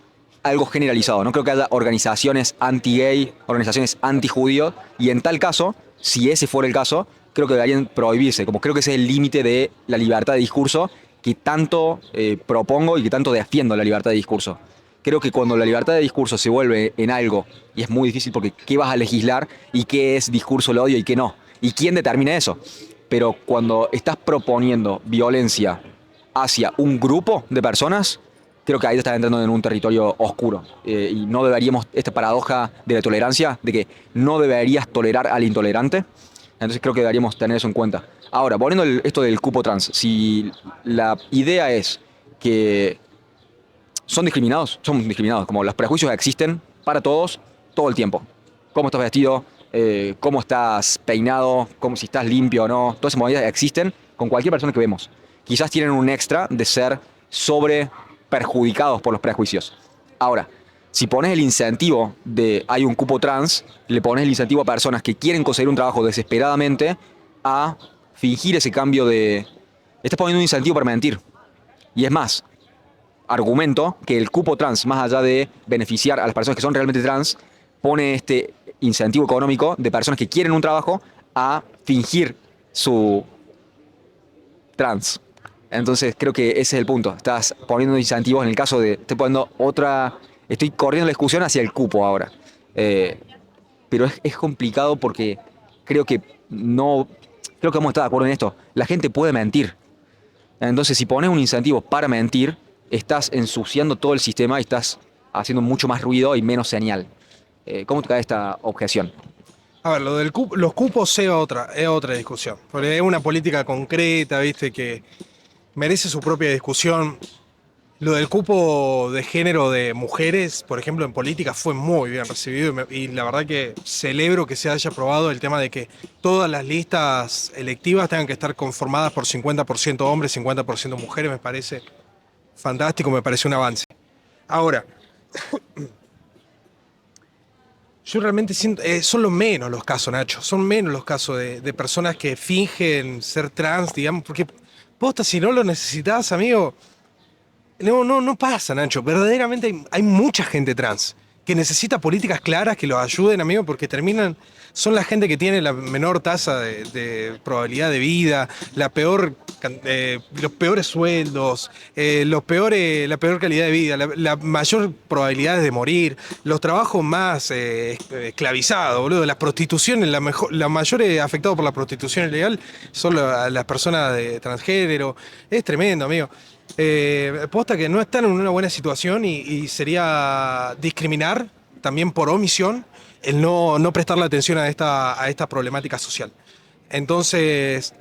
S1: algo generalizado. No creo que haya organizaciones anti-gay, organizaciones anti-judíos, y en tal caso, si ese fuera el caso, creo que deberían prohibirse. Como creo que ese es el límite de la libertad de discurso que tanto propongo y que tanto defiendo la libertad de discurso. Creo que cuando la libertad de discurso se vuelve en algo, y es muy difícil porque ¿qué vas a legislar y qué es discurso del odio y qué no? ¿Y quién determina eso? Pero cuando estás proponiendo violencia hacia un grupo de personas, creo que ahí estás entrando en un territorio oscuro. Y no deberíamos, esta paradoja de la tolerancia, de que no deberías tolerar al intolerante, entonces creo que deberíamos tener eso en cuenta. Ahora, volviendo a esto del cupo trans, si la idea es que son discriminados, como los prejuicios existen para todos, todo el tiempo. Cómo estás vestido, cómo estás peinado, cómo, si estás limpio o no, todas esas movidas existen con cualquier persona que vemos. Quizás tienen un extra de ser sobre perjudicados por los prejuicios. Ahora, si pones el incentivo de hay un cupo trans, le pones el incentivo a personas que quieren conseguir un trabajo desesperadamente a fingir ese cambio de... Estás poniendo un incentivo para mentir. Y es más, argumento que el cupo trans, más allá de beneficiar a las personas que son realmente trans, pone este incentivo económico de personas que quieren un trabajo a fingir su trans. Entonces creo que ese es el punto. Estás poniendo incentivos en el caso de... Estoy corriendo la discusión hacia el cupo ahora. Pero es complicado porque creo que no... Creo que vamos a estar de acuerdo en esto. La gente puede mentir. Entonces si pones un incentivo para mentir, estás ensuciando todo el sistema y estás haciendo mucho más ruido y menos señal. ¿Cómo te cae esta objeción?
S2: A ver, lo del los cupos es otra discusión. Porque es una política concreta, ¿viste? Que merece su propia discusión. Lo del cupo de género de mujeres, por ejemplo, en política fue muy bien recibido y la verdad que celebro que se haya aprobado el tema de que todas las listas electivas tengan que estar conformadas por 50% hombres, 50% mujeres. Me parece fantástico, me parece un avance. Ahora, yo realmente siento, son los menos los casos, Nacho, son menos los casos de personas que fingen ser trans, digamos, porque posta, si no lo necesitas, amigo, no pasa, Nacho. Verdaderamente hay mucha gente trans que necesita políticas claras que los ayuden, amigo, porque son la gente que tiene la menor tasa de probabilidad de vida, los peores sueldos, la peor calidad de vida, la mayor probabilidad de morir, los trabajos más esclavizados, boludo. Las prostituciones, la mayor afectada por la prostitución ilegal son las personas de transgénero. Es tremendo, amigo. Posta que no están en una buena situación y sería discriminar también por omisión el no prestarle atención a esta problemática social. Entonces,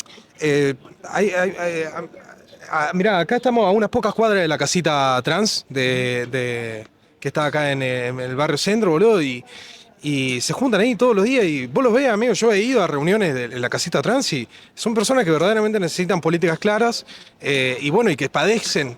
S2: mirá, acá estamos a unas pocas cuadras de la casita trans que está acá en el barrio centro, boludo, y se juntan ahí todos los días y vos los ves, amigo. Yo he ido a reuniones de la casita trans y son personas que verdaderamente necesitan políticas claras y bueno, y que padecen,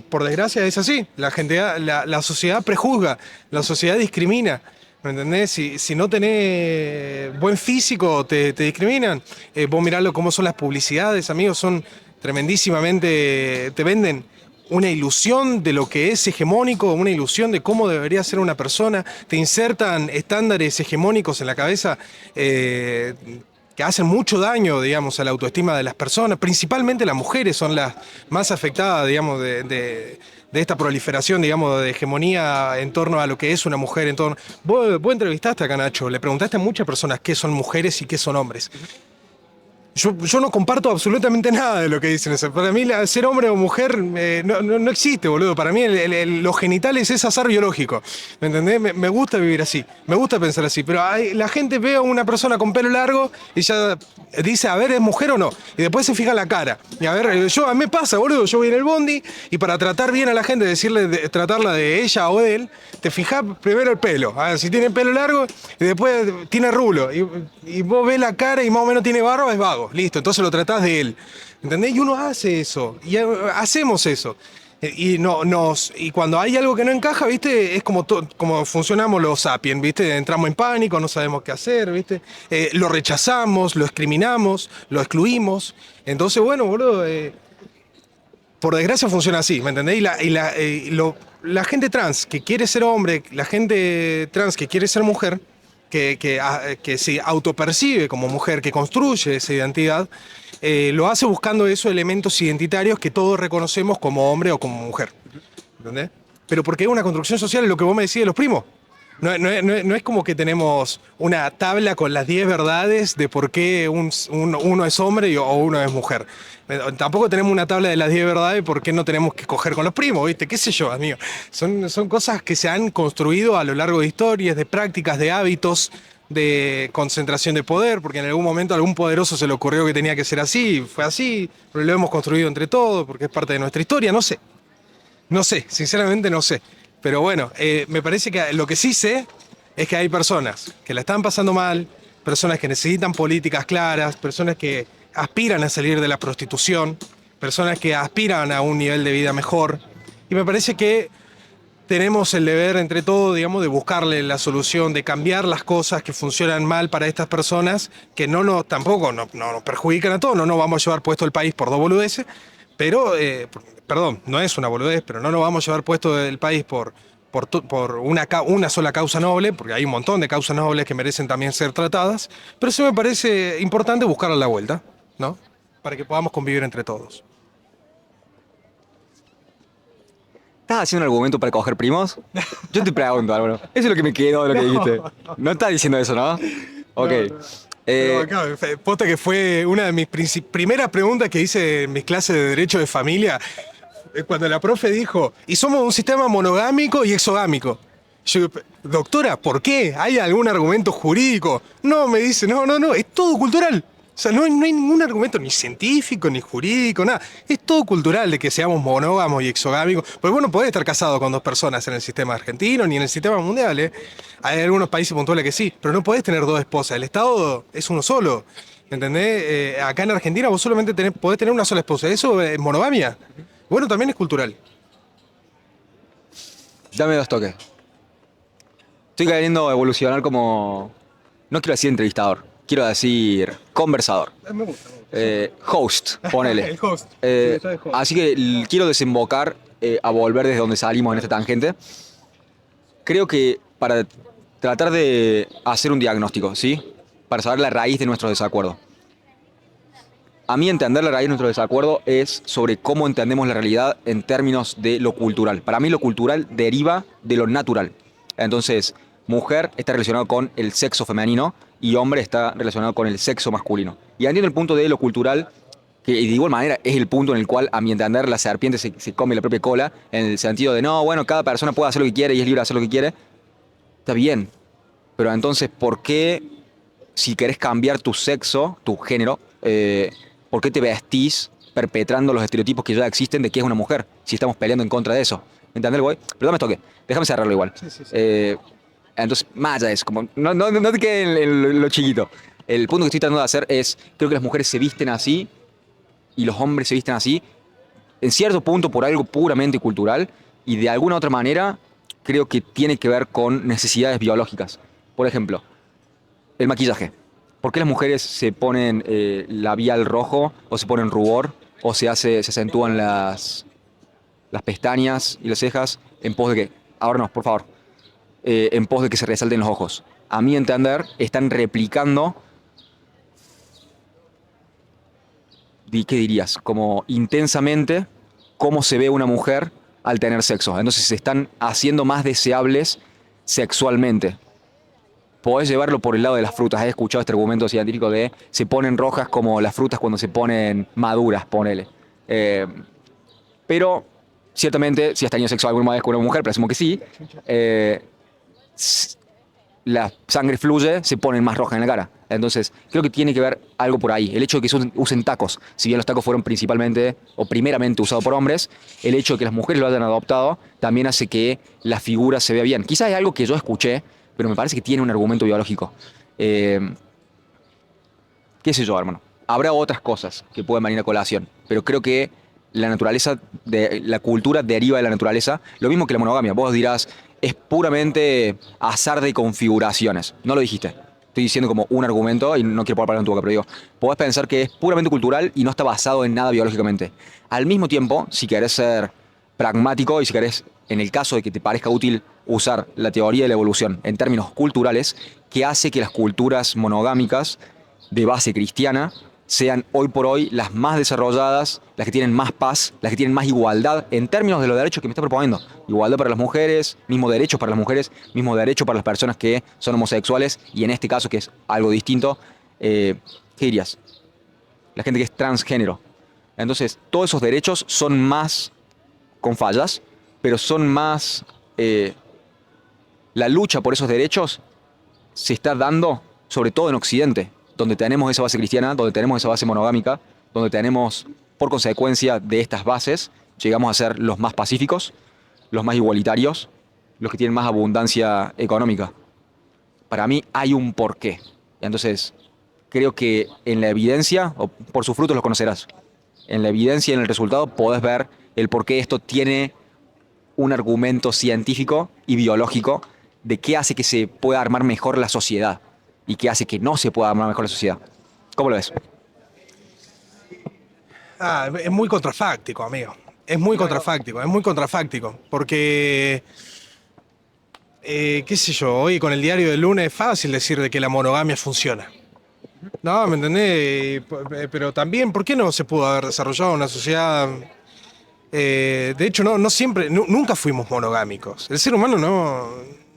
S2: por desgracia es así. La sociedad prejuzga, la sociedad discrimina. ¿Me entendés? Si no tenés buen físico, te discriminan. Vos miralo cómo son las publicidades, amigos, son tremendísimamente, te venden una ilusión de lo que es hegemónico, una ilusión de cómo debería ser una persona, te insertan estándares hegemónicos en la cabeza que hacen mucho daño, digamos, a la autoestima de las personas. Principalmente las mujeres son las más afectadas, digamos, de esta proliferación, digamos, de hegemonía en torno a lo que es una mujer. Vos entrevistaste acá, Nacho, le preguntaste a muchas personas qué son mujeres y qué son hombres. Yo no comparto absolutamente nada de lo que dicen. Para mí, ser hombre o mujer no existe, boludo. Para mí, los genitales es azar biológico. ¿Me entendés? Me gusta vivir así. Me gusta pensar así. Pero la gente ve a una persona con pelo largo y ya dice, a ver, ¿es mujer o no? Y después se fija en la cara. Y a ver, a mí me pasa, boludo. Yo voy en el bondi y para tratar bien a la gente, tratarla de ella o de él, te fijas primero el pelo. A ver, si tiene pelo largo y después tiene rulo. Y vos ves la cara y más o menos tiene barba, es vago. Listo, entonces lo tratás de él. ¿Entendés? Y uno hace eso. Y hacemos eso. Y cuando hay algo que no encaja, ¿viste? Es como funcionamos los sapiens, ¿viste? Entramos en pánico, no sabemos qué hacer, ¿viste? Lo rechazamos, lo discriminamos, lo excluimos. Entonces, bueno, boludo, por desgracia funciona así, ¿me entendés? La gente trans que quiere ser hombre, la gente trans que quiere ser mujer, que se autopercibe como mujer, que construye esa identidad, lo hace buscando esos elementos identitarios que todos reconocemos como hombre o como mujer. ¿Entendés? Pero porque es una construcción social, es lo que vos me decís de los primos. No es como que tenemos una tabla con las 10 verdades de por qué uno es hombre o uno es mujer. Tampoco tenemos una tabla de las 10 verdades de por qué no tenemos que coger con los primos, ¿viste? ¿Qué sé yo, amigo? Son cosas que se han construido a lo largo de historias, de prácticas, de hábitos, de concentración de poder, porque en algún momento a algún poderoso se le ocurrió que tenía que ser así, fue así, pero lo hemos construido entre todos porque es parte de nuestra historia, no sé. No sé, sinceramente no sé. Pero bueno, me parece que lo que sí sé es que hay personas que la están pasando mal, personas que necesitan políticas claras, personas que aspiran a salir de la prostitución, personas que aspiran a un nivel de vida mejor. Y me parece que tenemos el deber entre todos, digamos, de buscarle la solución, de cambiar las cosas que funcionan mal para estas personas, que tampoco nos perjudican a todos, no nos vamos a llevar puesto el país por dos boludeces, pero, perdón, no es una boludez, pero no nos vamos a llevar puesto el país por una sola causa noble, porque hay un montón de causas nobles que merecen también ser tratadas, pero sí me parece importante buscarle la vuelta, ¿no? Para que podamos convivir entre todos.
S1: ¿Estás haciendo un argumento para coger primos? Yo te pregunto, Álvaro. Eso es lo que me quedó de lo que dijiste. No estás diciendo eso, ¿no? Ok.
S2: Pero acá, posta que fue una de mis primeras preguntas que hice en mis clases de Derecho de Familia, cuando la profe dijo, y somos un sistema monogámico y exogámico. Yo, doctora, ¿por qué? ¿Hay algún argumento jurídico? No, me dice, no, es todo cultural. O sea, no hay ningún argumento ni científico, ni jurídico, nada. Es todo cultural de que seamos monógamos y exogámicos. Porque vos no podés estar casado con dos personas en el sistema argentino ni en el sistema mundial, ¿eh? Hay algunos países puntuales que sí, pero no podés tener dos esposas. El Estado es uno solo. ¿Entendés? Acá en Argentina vos solamente podés tener una sola esposa. Eso es monogamia. Bueno, también es cultural.
S1: Dame dos toques. Estoy queriendo evolucionar como... No quiero decir entrevistador, quiero decir conversador.
S2: Me gusta.
S1: Host, ponele.
S2: El host.
S1: Así que quiero desembocar a volver desde donde salimos en esta tangente. Creo que para tratar de hacer un diagnóstico, ¿sí? Para saber la raíz de nuestro desacuerdo. A mí entender la raíz de nuestro desacuerdo es sobre cómo entendemos la realidad en términos de lo cultural. Para mí lo cultural deriva de lo natural. Entonces, mujer está relacionado con el sexo femenino y hombre está relacionado con el sexo masculino. Y entiendo el punto de lo cultural, que de igual manera es el punto en el cual, a mi entender, la serpiente se come la propia cola, en el sentido de, no, bueno, cada persona puede hacer lo que quiere y es libre de hacer lo que quiere. Está bien, pero entonces, ¿por qué, si querés cambiar tu sexo, tu género, por qué te vestís perpetrando los estereotipos que ya existen de qué es una mujer, si estamos peleando en contra de eso? ¿Entendés, güey? Pero dame toque, déjame cerrarlo igual.
S2: Sí.
S1: Entonces, más allá de eso, como, no te quede en lo chiquito. El punto que estoy tratando de hacer es, creo que las mujeres se visten así y los hombres se visten así, en cierto punto por algo puramente cultural, y de alguna otra manera creo que tiene que ver con necesidades biológicas. Por ejemplo, el maquillaje. ¿Por qué las mujeres se ponen labial rojo o se ponen rubor o se acentúan las pestañas y las cejas en pos de que, ahora no, por favor, en pos de que se resalten los ojos. A mi entender, están replicando, ¿qué dirías? Como intensamente cómo se ve una mujer al tener sexo. Entonces se están haciendo más deseables sexualmente. Podés llevarlo por el lado de las frutas. He escuchado este argumento científico de se ponen rojas como las frutas cuando se ponen maduras, ponele. Eh, pero, ciertamente, si has tenido sexo alguna vez con una mujer, presumo que sí, la sangre fluye, se ponen más roja en la cara. Entonces, creo que tiene que ver algo por ahí. El hecho de que se usen tacos, si bien los tacos fueron principalmente o primeramente usados por hombres, el hecho de que las mujeres lo hayan adoptado también hace que la figura se vea bien. Quizás es algo que yo escuché, pero me parece que tiene un argumento biológico. ¿Qué sé yo, hermano? Habrá otras cosas que pueden venir a colación, pero creo que la naturaleza, la cultura deriva de la naturaleza, lo mismo que la monogamia. Vos dirás, es puramente azar de configuraciones. No lo dijiste. Estoy diciendo como un argumento y no quiero poner palabras en tu boca, pero digo, podés pensar que es puramente cultural y no está basado en nada biológicamente. Al mismo tiempo, si querés ser pragmático y si querés, en el caso de que te parezca útil usar la teoría de la evolución en términos culturales, que hace que las culturas monogámicas de base cristiana sean hoy por hoy las más desarrolladas, las que tienen más paz, las que tienen más igualdad en términos de los derechos que me está proponiendo. Igualdad para las mujeres, mismos derechos para las mujeres, mismo derecho para las personas que son homosexuales y en este caso que es algo distinto, ¿qué dirías? La gente que es transgénero. Entonces, todos esos derechos son más con fallas, pero son más... la lucha por esos derechos se está dando sobre todo en Occidente, donde tenemos esa base cristiana, donde tenemos esa base monogámica, donde tenemos, por consecuencia de estas bases, llegamos a ser los más pacíficos, los más igualitarios, los que tienen más abundancia económica. Para mí hay un porqué. Entonces, creo que en la evidencia, o por sus frutos los conocerás, en la evidencia y en el resultado podés ver el por qué esto tiene un argumento científico y biológico de qué hace que se pueda armar mejor la sociedad y qué hace que no se pueda armar mejor la sociedad. ¿Cómo lo ves?
S2: Es muy contrafáctico, amigo. Es muy contrafáctico. Porque, qué sé yo, hoy con el diario del lunes es fácil decir de que la monogamia funciona. No, ¿me entendés? Pero también, ¿por qué no se pudo haber desarrollado una sociedad? De hecho, no siempre, nunca fuimos monogámicos. El ser humano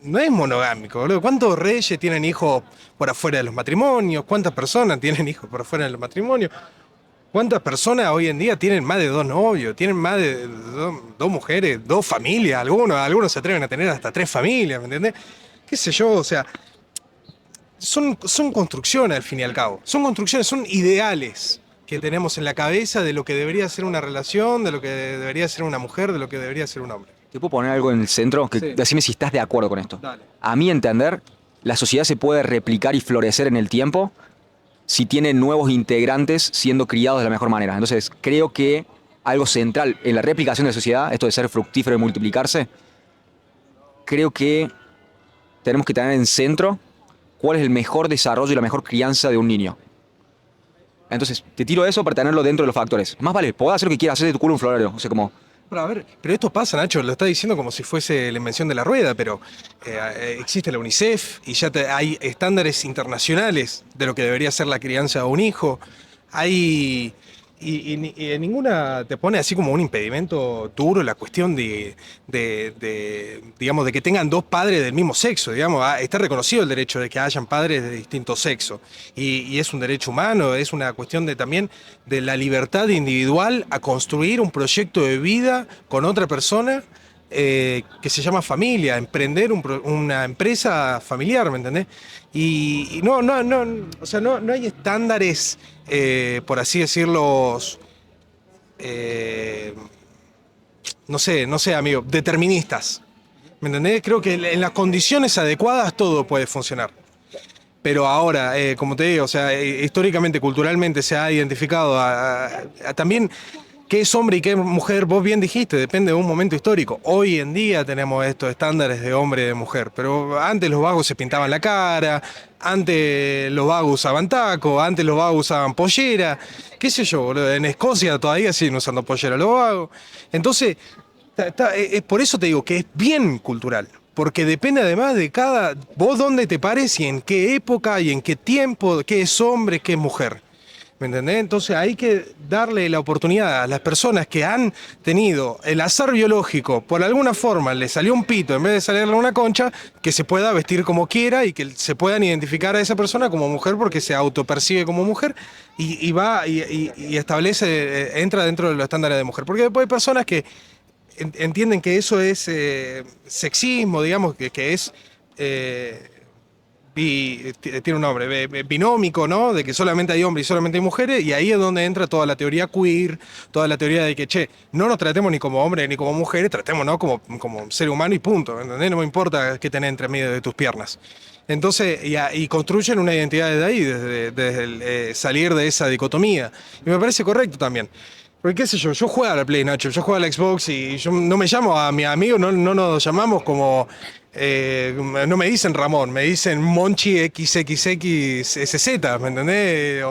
S2: no es monogámico, boludo. ¿Cuántos reyes tienen hijos por afuera de los matrimonios? ¿Cuántas personas tienen hijos por afuera de los matrimonios? ¿Cuántas personas hoy en día tienen más de 2 novios? Tienen más de dos mujeres, 2 familias. Algunos se atreven a tener hasta 3 familias, ¿me entendés? ¿Qué sé yo? O sea, son construcciones al fin y al cabo. Son construcciones, son ideales que tenemos en la cabeza de lo que debería ser una relación, de lo que debería ser una mujer, de lo que debería ser un hombre.
S1: ¿Te puedo poner algo en el centro?
S2: Sí.
S1: Decime si estás de acuerdo con esto.
S2: Dale.
S1: A mi entender, la sociedad se puede replicar y florecer en el tiempo si tiene nuevos integrantes siendo criados de la mejor manera. Entonces, creo que algo central en la replicación de la sociedad, esto de ser fructífero y multiplicarse, creo que tenemos que tener en centro cuál es el mejor desarrollo y la mejor crianza de un niño. Entonces, te tiro eso para tenerlo dentro de los factores. Más vale, podés hacer lo que quieras, hacer de tu culo un florero. O sea, como...
S2: Pero a ver, pero esto pasa, Nacho, lo está diciendo como si fuese la invención de la rueda, pero existe la UNICEF y ya hay estándares internacionales de lo que debería ser la crianza de un hijo. Hay... Y en ninguna te pone así como un impedimento duro la cuestión digamos, de que tengan 2 padres del mismo sexo, digamos. Está reconocido el derecho de que hayan padres de distinto sexo. Y es un derecho humano, es una cuestión también de la libertad individual a construir un proyecto de vida con otra persona que se llama familia, emprender una empresa familiar, ¿me entendés? Y o sea, no hay estándares, por así decirlo, no sé, amigo, deterministas, ¿me entendés? Creo que en las condiciones adecuadas todo puede funcionar. Pero ahora, como te digo, o sea, históricamente, culturalmente se ha identificado también qué es hombre y qué es mujer, vos bien dijiste, depende de un momento histórico. Hoy en día tenemos estos estándares de hombre y de mujer, pero antes los vagos se pintaban la cara, antes los vagos usaban taco, antes los vagos usaban pollera, qué sé yo, boludo. En Escocia todavía siguen usando pollera los vagos. Entonces, por eso te digo que es bien cultural. Porque depende además de vos dónde te pares y en qué época y en qué tiempo, qué es hombre, qué es mujer. ¿Me entendés? Entonces hay que darle la oportunidad a las personas que han tenido el azar biológico, por alguna forma le salió un pito en vez de salirle una concha, que se pueda vestir como quiera y que se puedan identificar a esa persona como mujer porque se autopercibe como mujer y establece, entra dentro de los estándares de mujer. Porque después hay personas que entienden que eso es sexismo, digamos, que es... tiene un nombre, binómico, ¿no? De que solamente hay hombres y solamente hay mujeres, y ahí es donde entra toda la teoría queer, toda la teoría de que, che, no nos tratemos ni como hombres ni como mujeres, tratémonos como ser humano y punto, ¿entendés? No me importa qué tenés entre medio de tus piernas. Entonces, y construyen una identidad desde ahí, desde el salir de esa dicotomía. Y me parece correcto también. Porque qué sé yo juego a la Play, Nacho, yo juego a la Xbox y yo no me llamo a mi amigo, no nos llamamos como, no me dicen Ramón, me dicen Monchi XXXSZ, ¿me entendés?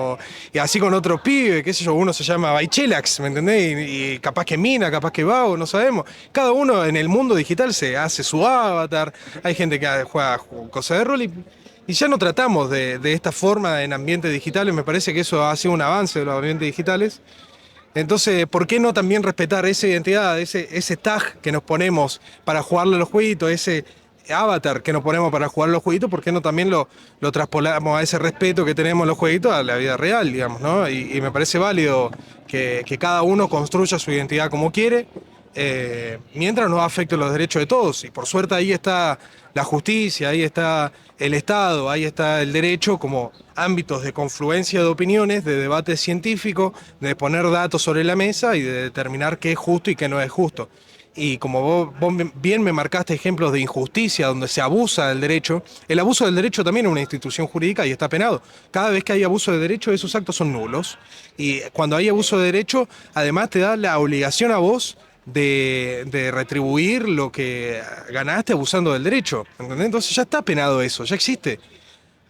S2: Y así con otros pibes, qué sé yo, uno se llama Baichelax, ¿me entendés? Y capaz que Mina, capaz que Vago, no sabemos. Cada uno en el mundo digital se hace su avatar, hay gente que juega cosas de rol y ya no tratamos de esta forma en ambientes digitales, me parece que eso ha sido un avance de los ambientes digitales. Entonces, ¿por qué no también respetar esa identidad, ese tag que nos ponemos para jugarle a los jueguitos, ese avatar que nos ponemos para jugar a los jueguitos? ¿Por qué no también lo traspolamos a ese respeto que tenemos en los jueguitos a la vida real, digamos, ¿no? Y me parece válido que cada uno construya su identidad como quiere, mientras no afecte los derechos de todos. Y por suerte ahí está la justicia, ahí está el Estado, ahí está el derecho como ámbitos de confluencia de opiniones, de debate científico, de poner datos sobre la mesa y de determinar qué es justo y qué no es justo. Y como vos bien me marcaste ejemplos de injusticia donde se abusa del derecho, el abuso del derecho también es una institución jurídica y está penado. Cada vez que hay abuso de derecho, esos actos son nulos. Y cuando hay abuso de derecho, además te da la obligación a vos de retribuir lo que ganaste abusando del derecho. ¿Entendés? Entonces ya está penado eso, ya existe.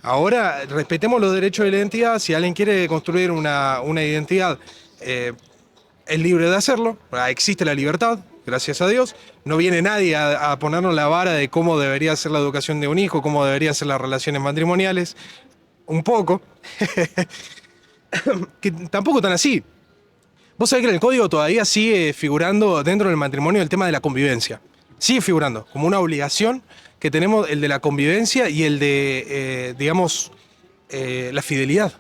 S2: Ahora respetemos los derechos de la identidad. Si alguien quiere construir una identidad, es libre de hacerlo. Existe la libertad, gracias a Dios. No viene nadie a ponernos la vara de cómo debería ser la educación de un hijo, cómo deberían ser las relaciones matrimoniales. Un poco. Que tampoco tan así. Vos sabés que en el código todavía sigue figurando dentro del matrimonio el tema de la convivencia. Sigue figurando como una obligación que tenemos, el de la convivencia y el de, digamos, la fidelidad.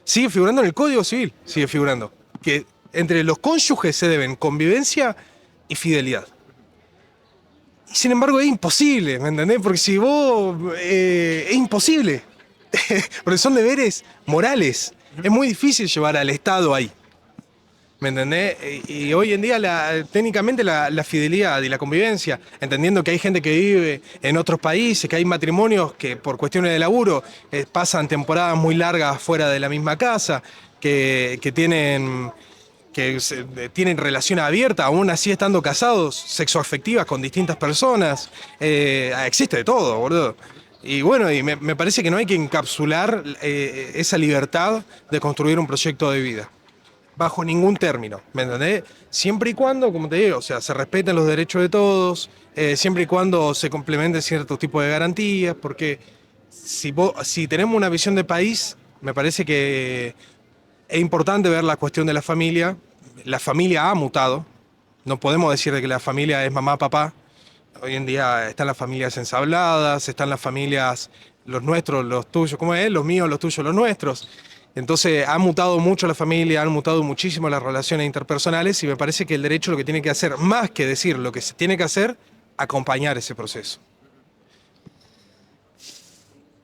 S2: Sigue figurando en el Código Civil, sigue figurando. Que entre los cónyuges se deben convivencia y fidelidad. Y sin embargo es imposible, ¿me entendés? Porque si vos... es imposible. Porque son deberes morales. Es muy difícil llevar al Estado ahí. ¿Me entendés? Y hoy en día técnicamente la fidelidad y la convivencia, entendiendo que hay gente que vive en otros países, que hay matrimonios que por cuestiones de laburo pasan temporadas muy largas fuera de la misma casa, que tienen relación abierta, aún así estando casados, sexoafectivas con distintas personas. Existe de todo, boludo. Y bueno, me parece que no hay que encapsular esa libertad de construir un proyecto de vida. Bajo ningún término, ¿me entendés? Siempre y cuando, como te digo, o sea, se respeten los derechos de todos, siempre y cuando se complementen ciertos tipos de garantías, porque si tenemos una visión de país, me parece que es importante ver la cuestión de la familia. La familia ha mutado, no podemos decir de que la familia es mamá, papá. Hoy en día están las familias ensabladas, están las familias, los nuestros, los tuyos, ¿cómo es? Los míos, los tuyos, los nuestros. Entonces ha mutado mucho la familia, han mutado muchísimo las relaciones interpersonales y me parece que el derecho lo que tiene que hacer, más que decir lo que se tiene que hacer, acompañar ese proceso.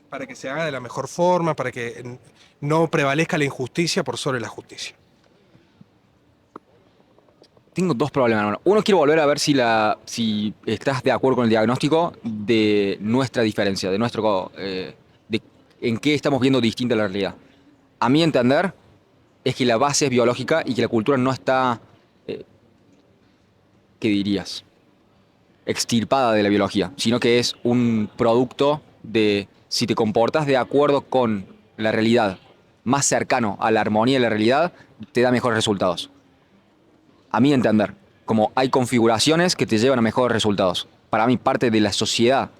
S2: Para que se haga de la mejor forma, para que no prevalezca la injusticia por sobre la justicia.
S1: Tengo dos problemas, hermano. Uno, quiero volver a ver si estás de acuerdo con el diagnóstico de nuestra diferencia, de en qué estamos viendo distinta la realidad. A mi entender, es que la base es biológica y que la cultura no está ¿qué dirías? Extirpada de la biología, sino que es un producto de si te comportas de acuerdo con la realidad, más cercano a la armonía de la realidad, te da mejores resultados. A mi entender, como hay configuraciones que te llevan a mejores resultados. Para mí, parte de la sociedad,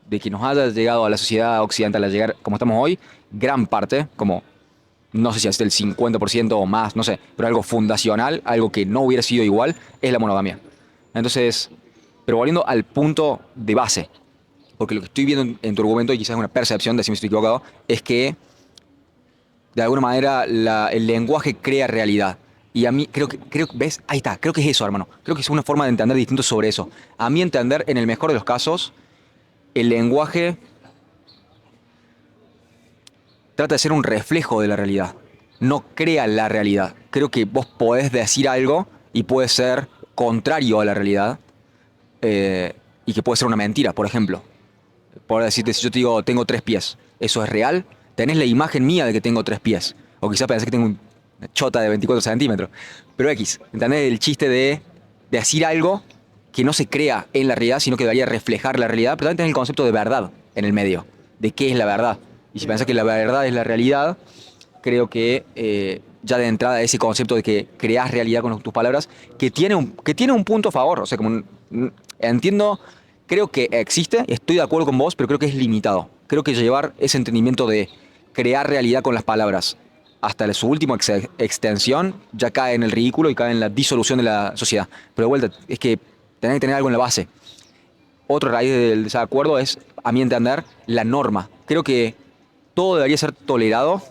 S1: de que nos haya llegado a la sociedad occidental a llegar como estamos hoy, gran parte, como no sé si es el 50% o más, no sé, pero algo fundacional, algo que no hubiera sido igual, es la monogamia. Entonces, pero volviendo al punto de base, porque lo que estoy viendo en tu argumento, y quizás es una percepción, de si me estoy equivocado, es que de alguna manera el lenguaje crea realidad. Y a mí ¿ves? Ahí está, creo que es eso, hermano. Creo que es una forma de entender distinto sobre eso. A mi entender, en el mejor de los casos, el lenguaje trata de ser un reflejo de la realidad. No crea la realidad. Creo que vos podés decir algo y puede ser contrario a la realidad, y que puede ser una mentira, por ejemplo. Por decirte, si yo te digo, tengo 3 pies, ¿eso es real? Tenés la imagen mía de que tengo 3 pies. O quizás pensás que tengo una chota de 24 centímetros. Pero X, ¿entendés el chiste de decir algo que no se crea en la realidad, sino que debería reflejar la realidad? Pero también tenés el concepto de verdad en el medio, de qué es la verdad. Y si pensás que la verdad es la realidad, creo que ya de entrada ese concepto de que creás realidad con tus palabras, que tiene un punto a favor. O sea, entiendo, creo que existe, estoy de acuerdo con vos, pero creo que es limitado. Creo que llevar ese entendimiento de crear realidad con las palabras hasta su última extensión ya cae en el ridículo y cae en la disolución de la sociedad. Pero de vuelta, es que tenés que tener algo en la base. Otra raíz del desacuerdo es, a mi entender, la norma. Creo que todo debería ser tolerado,